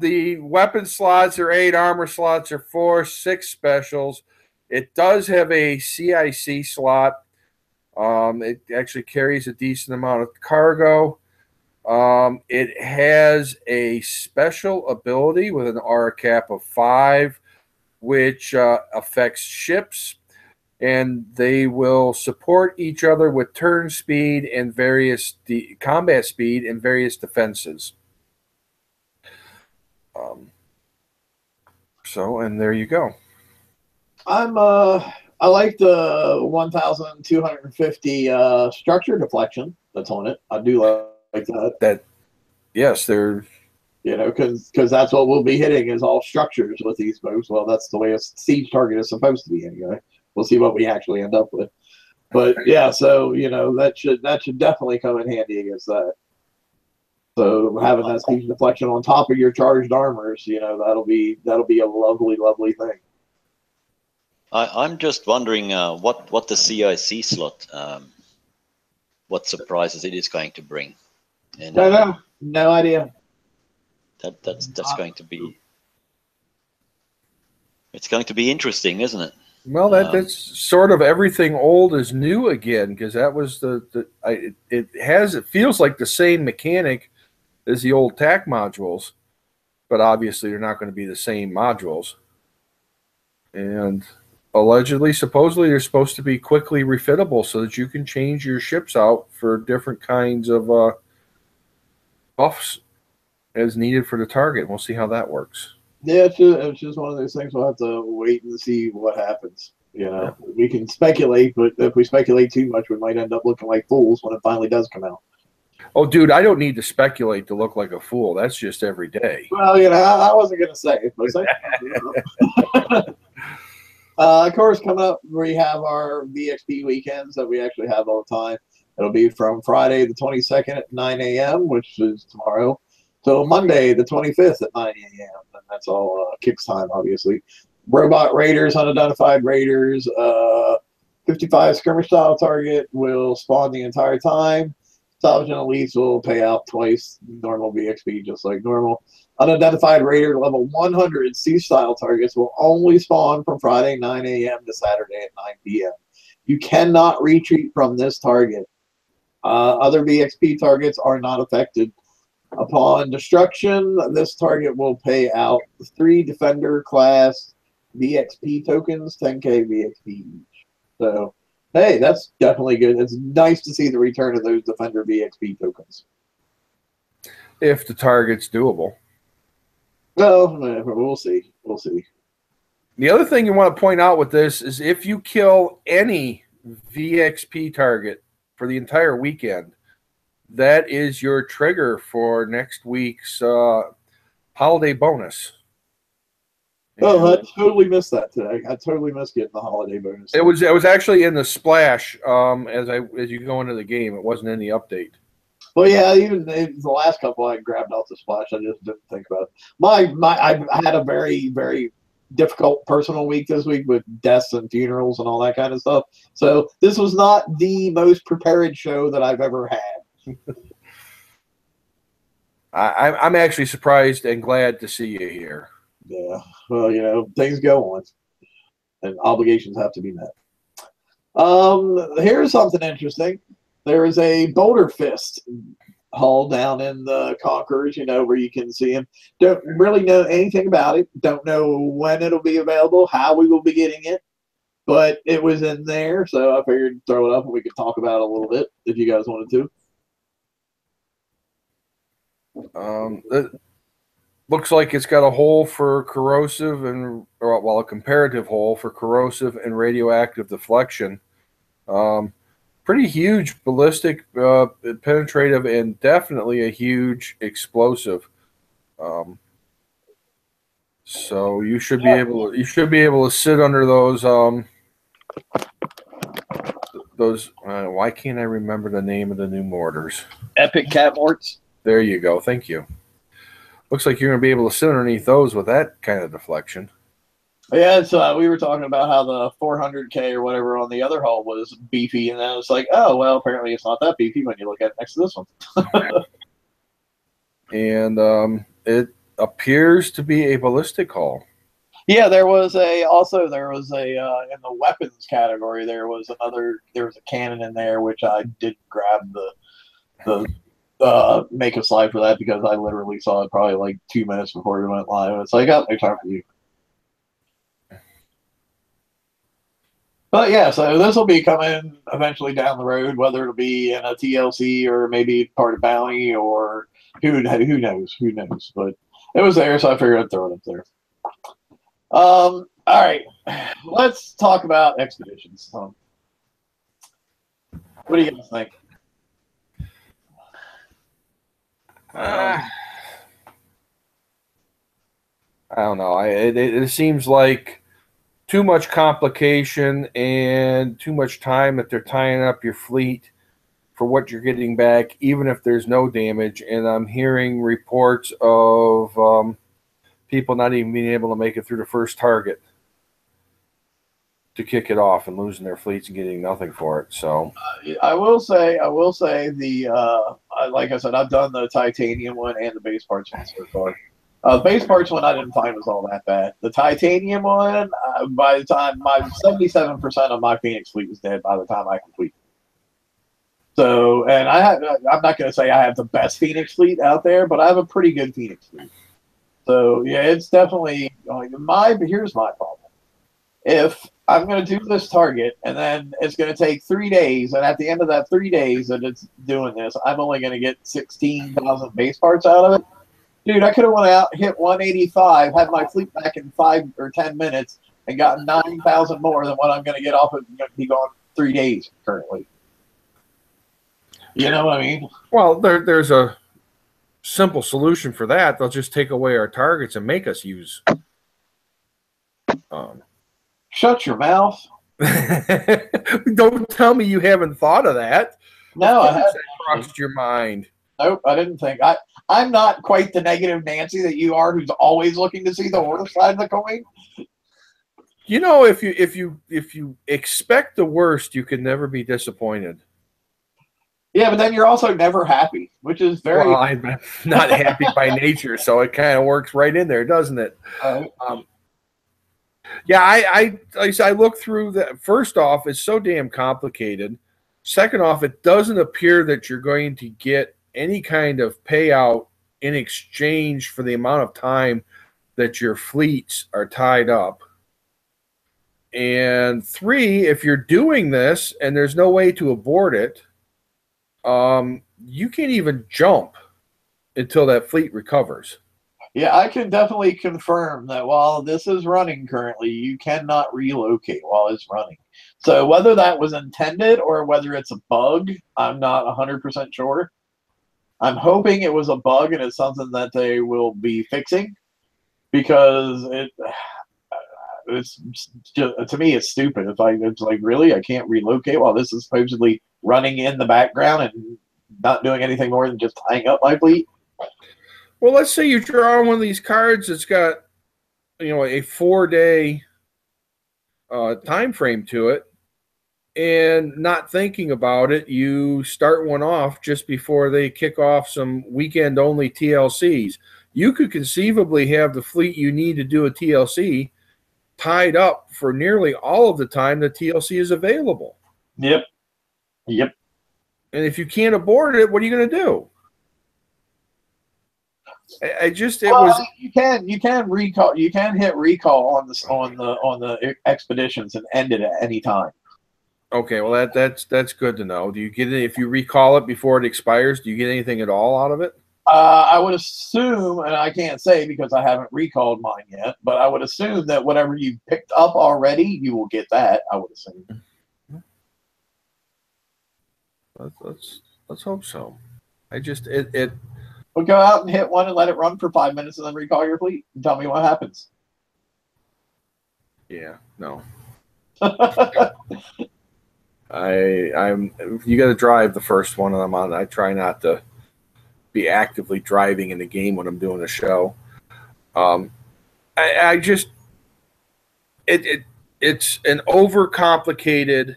The weapon slots are 8, armor slots are 4, 6 specials. It does have a CIC slot. It actually carries a decent amount of cargo. It has a special ability with an R cap of 5, which affects ships, and they will support each other with turn speed and various combat speed and various defenses. And there you go. I like the 1,250 structure deflection that's on it. I do like that. Yes, they're, because that's what we'll be hitting is all structures with these boats. Well, that's the way a siege target is supposed to be anyway. We'll see what we actually end up with. But yeah, so that should definitely come in handy against that. So having that siege deflection on top of your charged armors, that'll be a lovely, lovely thing. I'm just wondering what the CIC slot, what surprises it is going to bring. And, no idea. That's going to be. It's going to be interesting, isn't it? Well, that's sort of everything old is new again, because that was it feels like the same mechanic as the old TAC modules, but obviously they're not going to be the same modules. And allegedly, supposedly, they're supposed to be quickly refittable so that you can change your ships out for different kinds of buffs as needed for the target. We'll see how that works. Yeah, it's just one of those things we'll have to wait and see what happens. Yeah. We can speculate, but if we speculate too much, we might end up looking like fools when it finally does come out. Oh, dude, I don't need to speculate to look like a fool. That's just every day. Well, I wasn't going to say it, but of course, coming up, we have our VXP weekends that we actually have all the time. It'll be from Friday the 22nd at 9 a.m., which is tomorrow, till Monday the 25th at 9 a.m. And that's all kicks time, obviously. Robot raiders, unidentified raiders, 55 skirmish style target will spawn the entire time. Salvage and elites will pay out twice normal VXP, just like normal. Unidentified raider level 100 C-style targets will only spawn from Friday 9 a.m. to Saturday at 9 p.m. You cannot retreat from this target. Other VXP targets are not affected. Upon destruction, this target will pay out 3 Defender class VXP tokens, 10k VXP each. So, hey, that's definitely good. It's nice to see the return of those Defender VXP tokens. if the target's doable. Well, we'll see. We'll see. The other thing you want to point out with this is if you kill any VXP target for the entire weekend, that is your trigger for next week's holiday bonus. Oh, I totally missed that today. I totally missed getting the holiday bonus. It was actually in the splash as you go into the game. It wasn't in the update. Well, yeah, even the last couple I grabbed off the splash, I just didn't think about it. I had a very, very difficult personal week this week with deaths and funerals and all that kind of stuff. So this was not the most prepared show that I've ever had. I'm actually surprised and glad to see you here. Yeah, well, you know, things go on, and obligations have to be met. Here's something interesting. There is a Boulder Fist hall down in the Conquerors, you know, where you can see him. Don't really know anything about it. Don't know when it'll be available, how we will be getting it, but it was in there, so I figured throw it up and we could talk about it a little bit if you guys wanted to. It looks like it's got a hole for corrosive a comparative hole for corrosive and radioactive deflection. Pretty huge ballistic, penetrative, and definitely a huge explosive. So you should be able to sit under those. Why can't I remember the name of the new mortars? Epic Cat Morts. There you go. Thank you. Looks like you're going to be able to sit underneath those with that kind of deflection. Yeah, so we were talking about how the 400K or whatever on the other hull was beefy, and then it's like, oh, well, apparently it's not that beefy when you look at it next to this one. And it appears to be a ballistic hull. Yeah, there was a in the weapons category, there was a cannon in there, which I didn't grab the make a slide for that because I literally saw it probably like 2 minutes before we went live. It's like, oh, no time for you. But yeah, so this will be coming eventually down the road, whether it'll be in a TLC or maybe part of Bounty or who knows. But it was there, so I figured I'd throw it up there. All right, let's talk about expeditions. What do you guys think? I don't know. It seems like too much complication and too much time that they're tying up your fleet for what you're getting back, even if there's no damage. And I'm hearing reports of people not even being able to make it through the first target to kick it off and losing their fleets and getting nothing for it. So I will say like I said, I've done the titanium one and the base parts one so far. Base parts one I didn't find was all that bad. The titanium one, by the time 77% of my Phoenix fleet was dead by the time I completed. So, and I'm not going to say I have the best Phoenix fleet out there, but I have a pretty good Phoenix fleet. So yeah, it's definitely here's my problem. If I'm going to do this target and then it's going to take 3 days, and at the end of that 3 days that it's doing this, I'm only going to get 16,000 base parts out of it. Dude, I could have went out, hit 185, had my fleet back in 5 or 10 minutes, and gotten 9,000 more than what I'm going to get off of going to be gone 3 days currently. You know what I mean? Well, there's a simple solution for that. They'll just take away our targets and make us use. Shut your mouth. Don't tell me you haven't thought of that. No, I haven't. Crossed your mind. Nope, I didn't think. I'm not quite the negative Nancy that you are, who's always looking to see the worst side of the coin. You know, if you expect the worst, you can never be disappointed. Yeah, but then you're also never happy, which is very. Well, I'm not happy by nature, so it kind of works right in there, doesn't it? Yeah, I look through that. First off, it's so damn complicated. Second off, it doesn't appear that you're going to get any kind of payout in exchange for the amount of time that your fleets are tied up. And 3, if you're doing this and there's no way to abort it, you can't even jump until that fleet recovers. Yeah, I can definitely confirm that while this is running currently, you cannot relocate while it's running. So whether that was intended or whether it's a bug, I'm not 100% sure. I'm hoping it was a bug and it's something that they will be fixing, because it's just, to me, it's stupid. It's like, really, I can't relocate while this is supposedly running in the background and not doing anything more than just tying up my fleet. Well, let's say you draw one of these cards that's got, you know, a 4-day time frame to it, and not thinking about it, you start one off just before they kick off some weekend-only TLCs. You could conceivably have the fleet you need to do a TLC tied up for nearly all of the time the TLC is available. Yep. And if you can't abort it, what are you going to do? You can recall, you can hit recall on the expeditions and end it at any time. Okay, well that's good to know. Do you get it if you recall it before it expires? Do you get anything at all out of it? I would assume, and I can't say because I haven't recalled mine yet, but I would assume that whatever you picked up already, you will get that. I would assume. Let's hope so. We'll go out and hit one and let it run for 5 minutes and then recall your fleet and tell me what happens. Yeah, no. You got to drive the first one, and I'm on. I try not to be actively driving in the game when I'm doing a show. It's an overcomplicated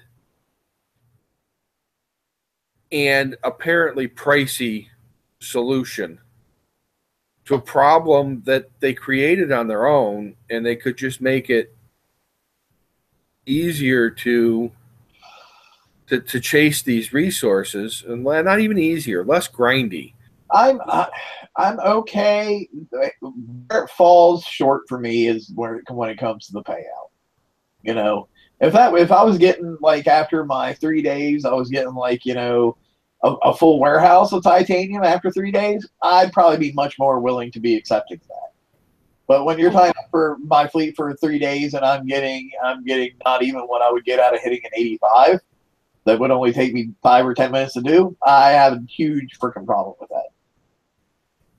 and apparently pricey solution to a problem that they created on their own, and they could just make it easier to chase these resources, and not even easier, less grindy. I'm okay. Where it falls short for me is when it comes to the payout. You know, if I was getting, like, after my 3 days, I was getting, like, you know, a full warehouse of titanium after 3 days, I'd probably be much more willing to be accepting that. But when you're tying up for my fleet for 3 days and I'm getting not even what I would get out of hitting an 85, that would only take me 5 or 10 minutes to do, I have a huge freaking problem with that.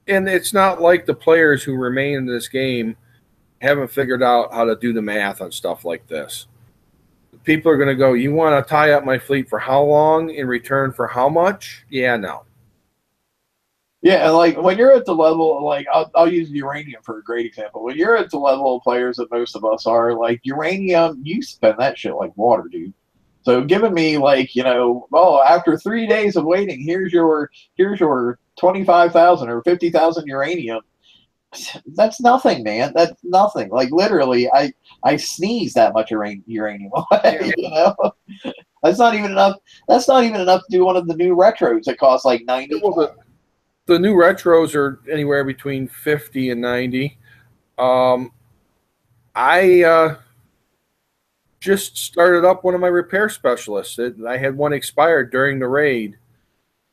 And it's not like the players who remain in this game haven't figured out how to do the math on stuff like this. People are going to go, you want to tie up my fleet for how long in return for how much? Yeah, no. Yeah, and like when you're at the level, like I'll use uranium for a great example. When you're at the level of players that most of us are, like uranium, you spend that shit like water, dude. So giving me, like, you know, oh, after 3 days of waiting, here's your 25,000 or 50,000 uranium. That's nothing, man. That's nothing. Like, literally, I sneeze that much uranium away. You know, that's not even enough. That's not even enough to do one of the new retros that costs like 90. Well, the new retros are anywhere between 50 and 90. I just started up one of my repair specialists. I had one expired during the raid,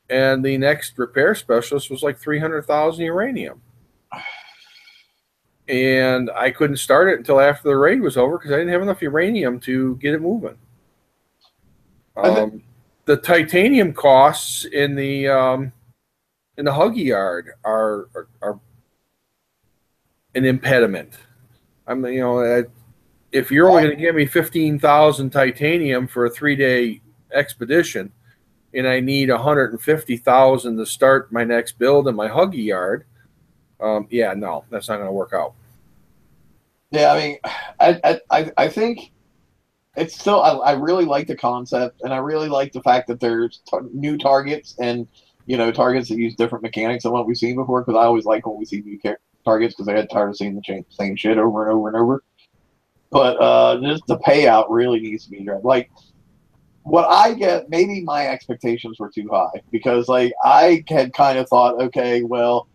and the next repair specialist was like 300,000 uranium. And I couldn't start it until after the raid was over because I didn't have enough uranium to get it moving. The titanium costs in the Huggy Yard are an impediment. I mean, you know, if you're only going to give me 15,000 titanium for a 3-day expedition, and I need 150,000 to start my next build in my Huggy Yard, yeah, no, that's not going to work out. Yeah, I mean, I think it's still, I really like the concept, and I really like the fact that there's new targets and, you know, targets that use different mechanics than what we've seen before, because I always like when we see new targets because I get tired of seeing the same shit over and over and over. But just the payout really needs to be there. Like, what I get, maybe my expectations were too high, because, like, I had kind of thought, okay, well,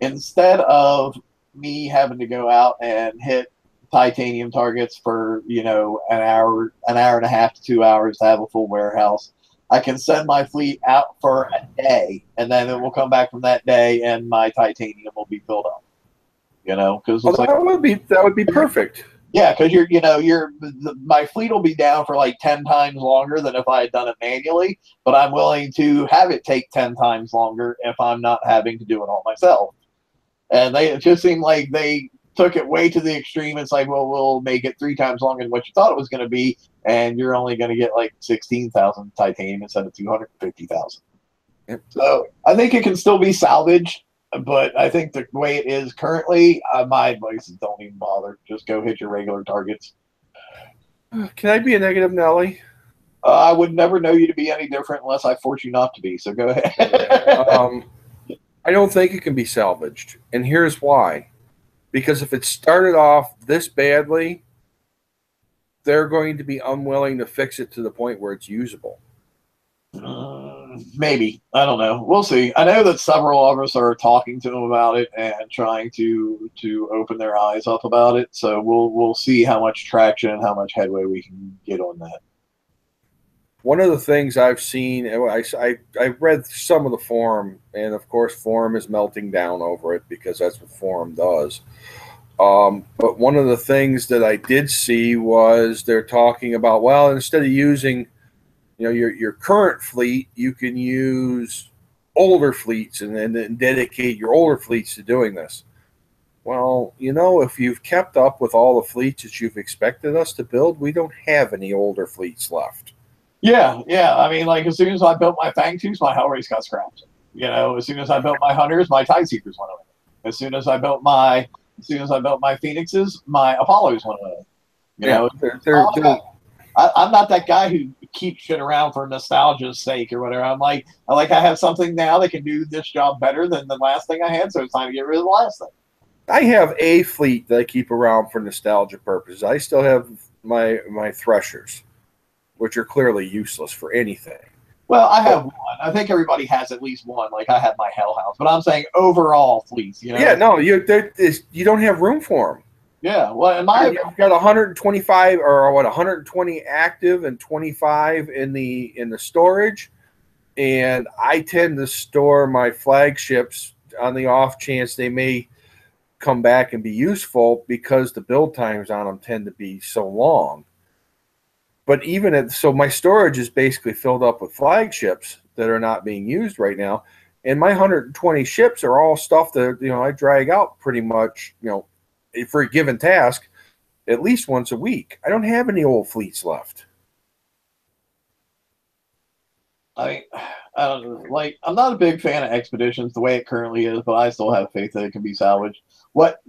instead of me having to go out and hit titanium targets for, you know, an hour and a half to 2 hours to have a full warehouse, I can send my fleet out for a day, and then it will come back from that day, and my titanium will be filled up. You know, because well, that would be perfect. Yeah, because my fleet will be down for like 10 times longer than if I had done it manually, but I'm willing to have it take 10 times longer if I'm not having to do it all myself. And it just seemed like they took it way to the extreme. It's like, well, we'll make it 3 times longer than what you thought it was going to be, and you're only going to get like 16,000 titanium instead of 250,000. Yep. So I think it can still be salvaged. But I think the way it is currently, my advice is don't even bother. Just go hit your regular targets. Can I be a negative Nelly? I would never know you to be any different unless I force you not to be. So go ahead. I don't think it can be salvaged. And here's why. Because if it started off this badly, they're going to be unwilling to fix it to the point where it's usable. Maybe. I don't know. We'll see. I know that several of us are talking to them about it and trying to open their eyes up about it. So we'll see how much traction and how much headway we can get on that. One of the things I've seen, I read some of the forum, and of course forum is melting down over it because that's what forum does. But one of the things that I did see was they're talking about, well, instead of using your current fleet, you can use older fleets and then dedicate your older fleets to doing this. Well, if you've kept up with all the fleets that you've expected us to build, we don't have any older fleets left. Yeah. I mean, like as soon as I built my Fangtooths, my Hellrace got scrapped. As soon as I built my Hunters, my Tide Seekers went away. As soon as I built my Phoenixes, my Apollos went away. I'm not that guy who keeps shit around for nostalgia's sake or whatever. I have something now that can do this job better than the last thing I had, so it's time to get rid of the last thing. I have a fleet that I keep around for nostalgia purposes. I still have my Threshers, which are clearly useless for anything. Well, I have one. I think everybody has at least one. Like I have my Hell House, but I'm saying overall fleets. Yeah, no, you don't have room for them. Yeah, well, you've got 125 or 120 active and 25 in the storage, and I tend to store my flagships on the off chance they may come back and be useful because the build times on them tend to be so long. But so my storage is basically filled up with flagships that are not being used right now, and my 120 ships are all stuff that I drag out pretty much for a given task at least once a week. I don't have any old fleets left. I don't know. Like, I'm not a big fan of Expeditions the way it currently is, but I still have faith that it can be salvaged. What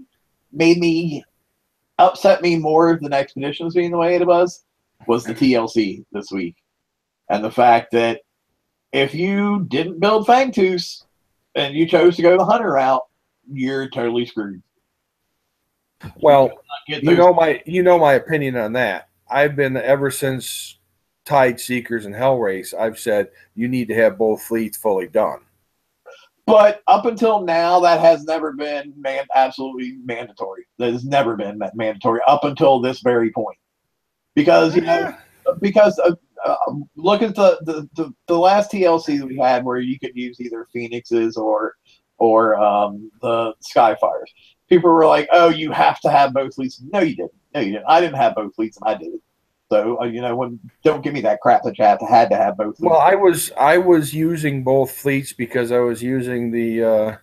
upset me more than Expeditions being the way it was the TLC this week. And the fact that if you didn't build Fangtooths and you chose to go the Hunter route, you're totally screwed. Well, my opinion on that. I've been, ever since Tide Seekers and Hellrace, I've said you need to have both fleets fully done. But up until now, that has never been absolutely mandatory. That has never been mandatory up until this very point. Because look at the last TLC that we had where you could use either Phoenixes or the Skyfires. People were like, "Oh, you have to have both fleets." No, you didn't. I didn't have both fleets, and I did it. So don't give me that crap that you had to have both fleets. Well, I was using both fleets because I was using the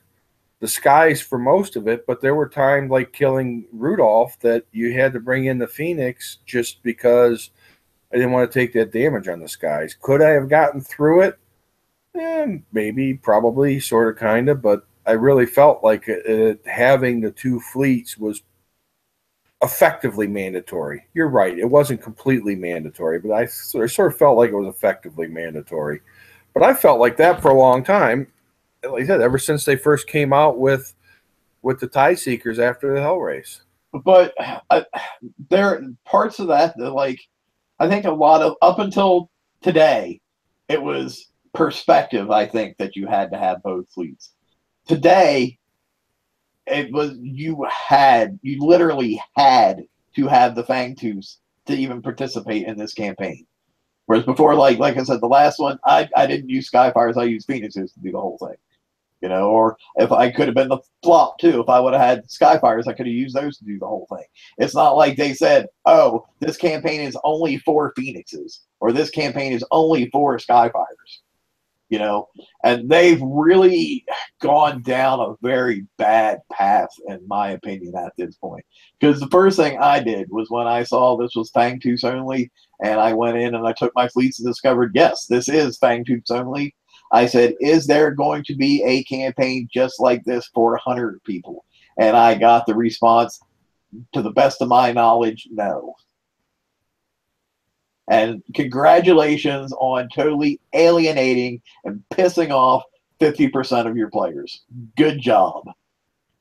Skies for most of it, but there were times like killing Rudolph that you had to bring in the Phoenix just because I didn't want to take that damage on the Skies. Could I have gotten through it? Maybe, probably, sort of, kind of, but I really felt like having the two fleets was effectively mandatory. You're right. It wasn't completely mandatory, but I sort of felt like it was effectively mandatory. But I felt like that for a long time. Like I said, ever since they first came out with the Tide Seekers after the Hellrace. But there are parts of that like, I think a lot of, up until today, it was perspective, I think, that you had to have both fleets. Today, it was you literally had to have the Fangtooths to even participate in this campaign. Whereas before, like I said, the last one, I didn't use Skyfires. I used Phoenixes to do the whole thing. Or if I could have been the flop too, if I would have had Skyfires, I could have used those to do the whole thing. It's not like they said, oh, this campaign is only for Phoenixes, or this campaign is only for Skyfires. And they've really gone down a very bad path, in my opinion, at this point. Because the first thing I did was when I saw this was Fangtooth only, and I went in and I took my fleets and discovered, yes, this is Fangtooth only. I said, is there going to be a campaign just like this for 100 people? And I got the response, to the best of my knowledge, no. And congratulations on totally alienating and pissing off 50% of your players. Good job.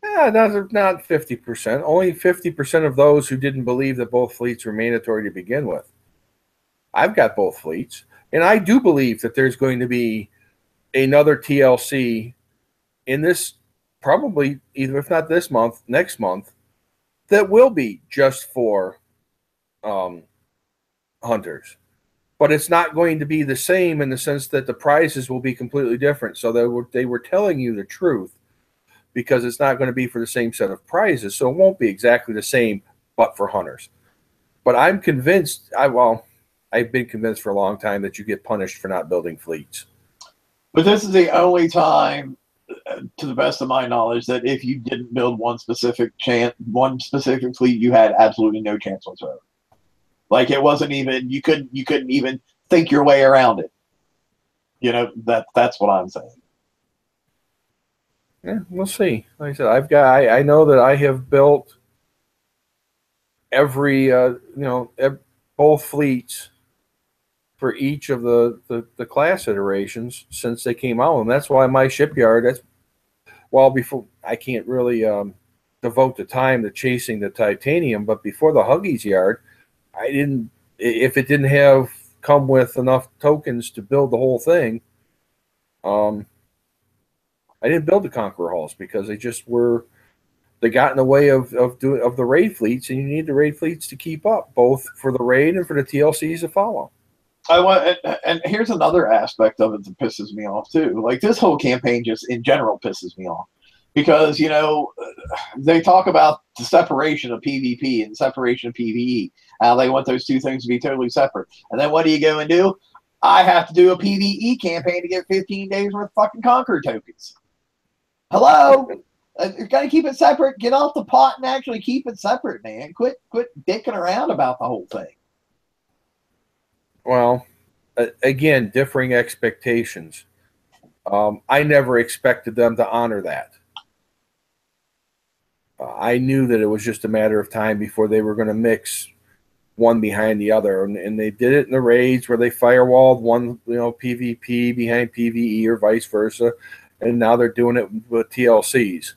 Yeah, not 50%. Only 50% of those who didn't believe that both fleets were mandatory to begin with. I've got both fleets, and I do believe that there's going to be another TLC in this, probably, either if not this month, next month, that will be just for hunters. But it's not going to be the same in the sense that the prizes will be completely different. So they were telling you the truth, because it's not going to be for the same set of prizes. So it won't be exactly the same, but for hunters. But I'm convinced, I've been convinced for a long time that you get punished for not building fleets. But this is the only time, to the best of my knowledge, that if you didn't build one specific fleet, you had absolutely no chance whatsoever. Like, it wasn't even, you couldn't even think your way around it. That's what I'm saying. Yeah, we'll see. Like I said, I know that I have built every both fleets for each of the class iterations since they came out, and that's why my shipyard, before I can't really devote the time to chasing the titanium, but before the Huggies yard, if it didn't have come with enough tokens to build the whole thing, I didn't build the Conqueror hulls because they got in the way of the raid fleets, and you need the raid fleets to keep up, both for the raid and for the TLCs to follow. And here's another aspect of it that pisses me off too. Like, this whole campaign just in general pisses me off, because they talk about the separation of PvP and separation of PvE. How they want those two things to be totally separate. And then what do you go and do? I have to do a PvE campaign to get 15 days worth of fucking Conqueror tokens. Hello? You got to keep it separate. Get off the pot and actually keep it separate, man. Quit dicking around about the whole thing. Well, again, differing expectations. I never expected them to honor that. I knew that it was just a matter of time before they were going to mix one behind the other, and they did it in the raids where they firewalled one, PvP behind PvE or vice versa, and now they're doing it with TLCs.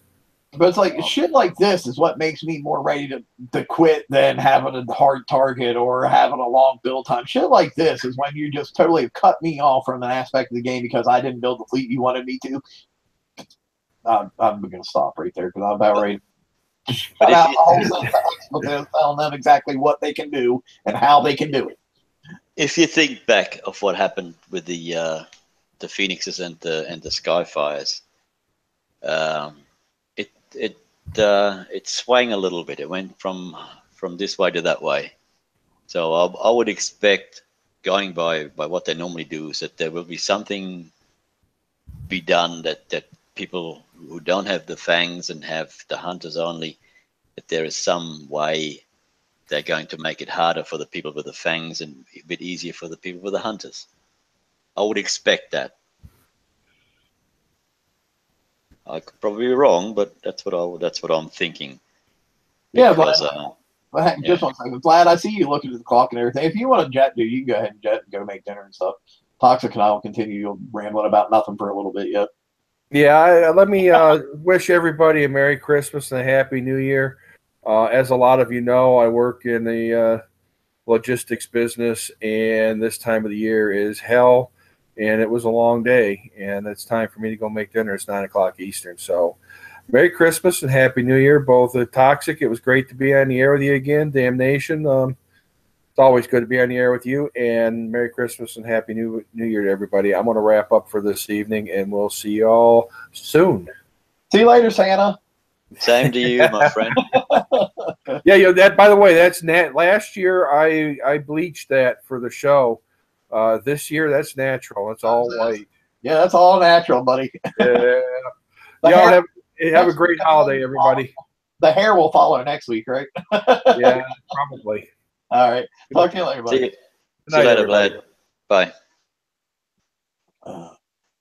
But it's like, shit like this is what makes me more ready to quit than having a hard target or having a long build time. Shit like this is when you just totally cut me off from an aspect of the game because I didn't build the fleet you wanted me to. I'm going to stop right there because I'm about ready to shut out the whole thing, telling them exactly what they can do and how they can do it. If you think back of what happened with the Phoenixes and the Skyfires, it swang a little bit. It went from this way to that way. So I would expect, going by what they normally do, is that there will be something be done that people who don't have the fangs and have the hunters only, that there is some way they're going to make it harder for the people with the fangs and a bit easier for the people with the hunters. I would expect that. I could probably be wrong, but that's what I'm thinking. Because, but just 1 second, Vlad. I see you looking at the clock and everything. If you want to jet, dude, you can go ahead and jet and go make dinner and stuff. Toxic and I will continue rambling about nothing for a little bit yet. Yeah, let me wish everybody a Merry Christmas and a Happy New Year. As a lot of you know, I work in the logistics business, and this time of the year is hell. And it was a long day, and it's time for me to go make dinner. It's 9 o'clock Eastern. So Merry Christmas and Happy New Year, both. Toxic, it was great to be on the air with you again. Damnation, It's always good to be on the air with you, and Merry Christmas and Happy New Year to everybody. I'm going to wrap up for this evening, and we'll see you all soon. See you later, Santa. Same to you, my friend. Yeah, that, by the way, that's last year I bleached that for the show. This year, that's natural. It's all white. Yeah, that's all natural, buddy. Yeah. Y'all have a great holiday, everybody. The hair will follow next week, right? Yeah, probably. All right. Talk to you later, buddy. See you later, Vlad. Bye.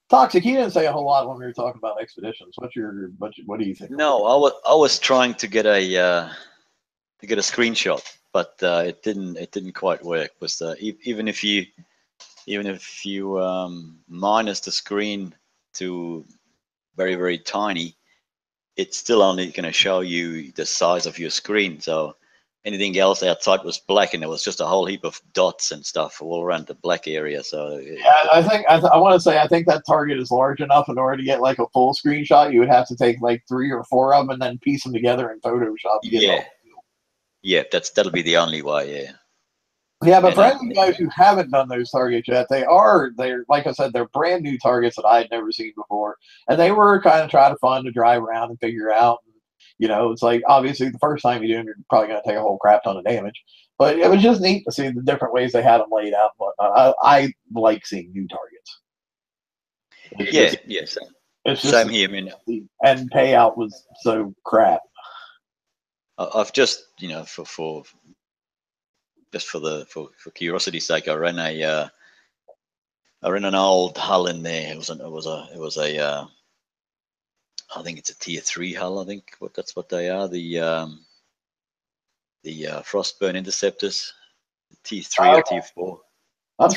Toxic, you didn't say a whole lot when we were talking about expeditions. What do you think? No, I was trying to get a screenshot, but it didn't quite work. Was even if you minus the screen to very, very tiny, it's still only going to show you the size of your screen. So anything else outside was black, and there was just a whole heap of dots and stuff all around the black area. So yeah, I want to say I think that target is large enough in order to get like a full screenshot. You would have to take like 3 or 4 of them and then piece them together in Photoshop. Yeah, that'll be the only way. Yeah. Yeah, but for any of you guys who haven't done those targets yet, they're like I said, they're brand new targets that I had never seen before, and they were kind of trying to fun to drive around and figure out. You know, it's like obviously the first time you do them, you're probably going to take a whole crap ton of damage, but it was just neat to see the different ways they had them laid out. But I like seeing new targets. Yes. It's just Same here. I mean, and payout was so crap. I've just for curiosity's sake, I ran an old hull in there. It was a I think it's a tier 3 hull. I think that's what they are. The Frostburn interceptors, tier 3 or tier 4. I'm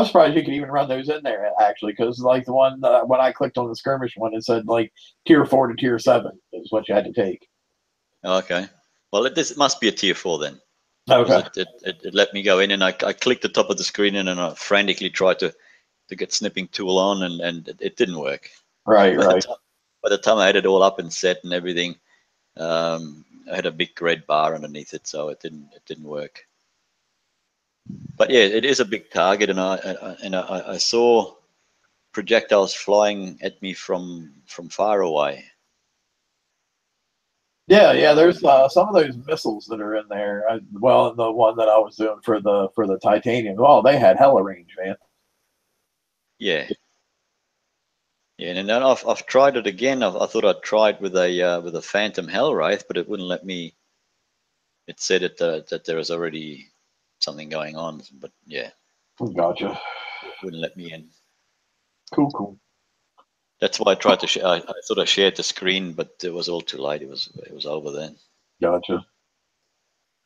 surprised you could even run those in there actually, because like the one when I clicked on the skirmish one, it said like tier 4 to tier 7 is what you had to take. Okay, well it must be a tier 4 then. Okay. It let me go in, and I clicked the top of the screen, and then I frantically tried to get snipping tool on, and it didn't work. Right. By the time I had it all up and set and everything, I had a big red bar underneath it, so it didn't work. But yeah, it is a big target, and I saw projectiles flying at me from far away. Yeah. There's some of those missiles that are in there. The one that I was doing for the titanium. Oh, they had hella range, man. Yeah, and then I've tried it again. I thought I'd try it with a Phantom Hellwraith, but it wouldn't let me. It said that there was already something going on, but yeah. Gotcha. It wouldn't let me in. Cool. That's why I tried to. I thought I shared the screen, but it was all too late. It was over then. Gotcha.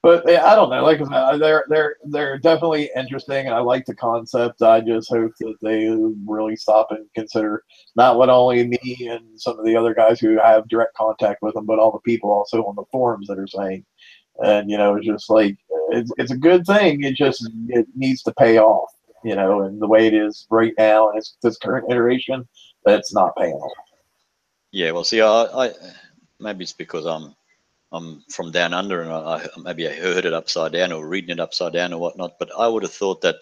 But yeah, I don't know. Like I said, they're definitely interesting, and I like the concept. I just hope that they really stop and consider not what only me and some of the other guys who have direct contact with them, but all the people also on the forums that are saying. And it's just like it's a good thing. It needs to pay off. And the way it is right now, and it's this current iteration, that's not paying off. Yeah, well, see, I maybe it's because I'm from down under, and maybe I heard it upside down or reading it upside down or whatnot. But I would have thought that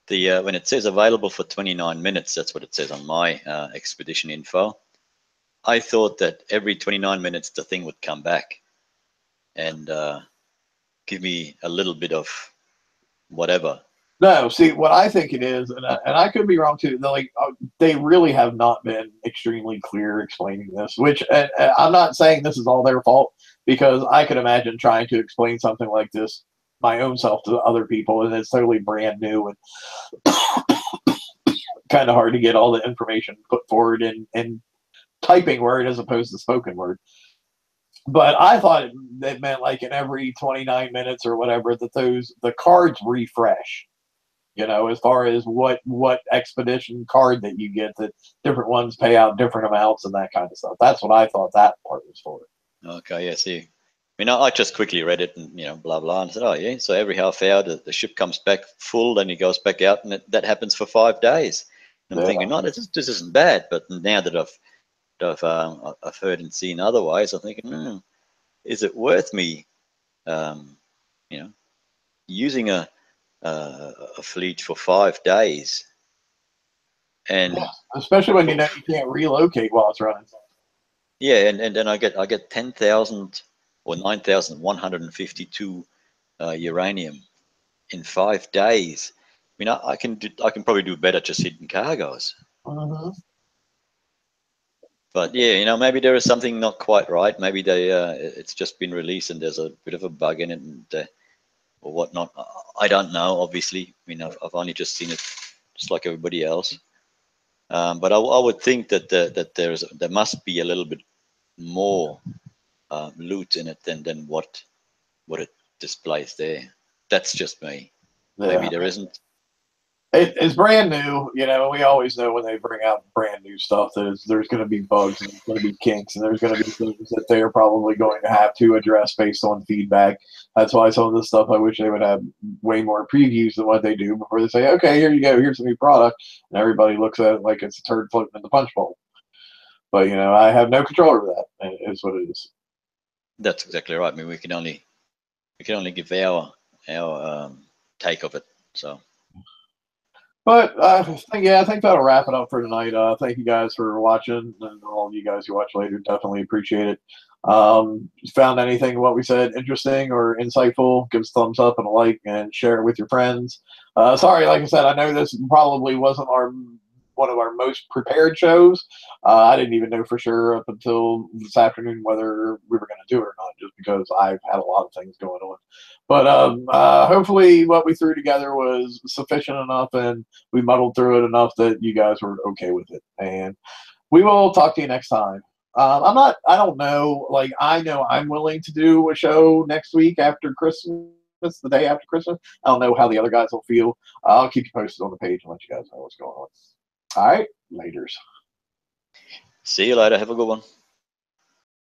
when it says available for 29 minutes, that's what it says on my expedition info. I thought that every 29 minutes the thing would come back and give me a little bit of whatever. No, see what I think it is, and I could be wrong too. They really have not been extremely clear explaining this. Which and I'm not saying this is all their fault, because I could imagine trying to explain something like this my own self to other people, and it's totally brand new and kind of hard to get all the information put forward in typing word as opposed to spoken word. But I thought it meant like in every 29 minutes or whatever that the cards refresh. As far as what expedition card that you get, that different ones pay out different amounts and that kind of stuff. That's what I thought that part was for. Okay, yeah, see. I mean, I just quickly read it and, blah, blah, and said, oh, yeah, so every half hour the ship comes back full, then it goes back out, and that happens for 5 days. And I'm thinking, no, this isn't bad. But now that I've heard and seen otherwise, I'm thinking, is it worth me, using a fleet for 5 days, and Yeah, especially when you know you can't relocate while it's running. yeah, and then I get 10,000 or 9,152 uranium in 5 days. I mean, I can probably do better just hitting cargoes. Mm-hmm. But yeah, you know, maybe there is something not quite right. Maybe they it's just been released and there's a bit of a bug in it, and or whatnot. I don't know. Obviously, I mean, I've only just seen it, just like everybody else. But I would think that there must be a little bit more loot in it than what it displays there. That's just me. Maybe Yeah. there isn't. It's brand new, you know. We always know when they bring out brand new stuff that there's going to be bugs and there's going to be kinks and there's going to be things that they are probably going to have to address based on feedback. That's why some of this stuff I wish they would have way more previews than what they do before they say, okay, here you go, here's a new product, and everybody looks at it like it's a turd floating in the punch bowl. But you know, I have no control over that. Is what it is. That's exactly right. I mean, we can only give our take of it. So. But yeah, I think that'll wrap it up for tonight. Thank you guys for watching, and all of you guys who watch later, definitely appreciate it. Found anything what we said interesting or insightful, give us a thumbs up and a like, and share it with your friends. Sorry, like I said, I know this probably wasn't one of our most prepared shows. I didn't even know for sure up until this afternoon whether we were going to do it or not, just because I've had a lot of things going on. But hopefully what we threw together was sufficient enough, and we muddled through it enough that you guys were okay with it. And we will talk to you next time. I don't know. Like, I know I'm willing to do a show next week after Christmas, the day after Christmas. I don't know how the other guys will feel. I'll keep you posted on the page and let you guys know what's going on. All right, laters. See you later. Have a good one.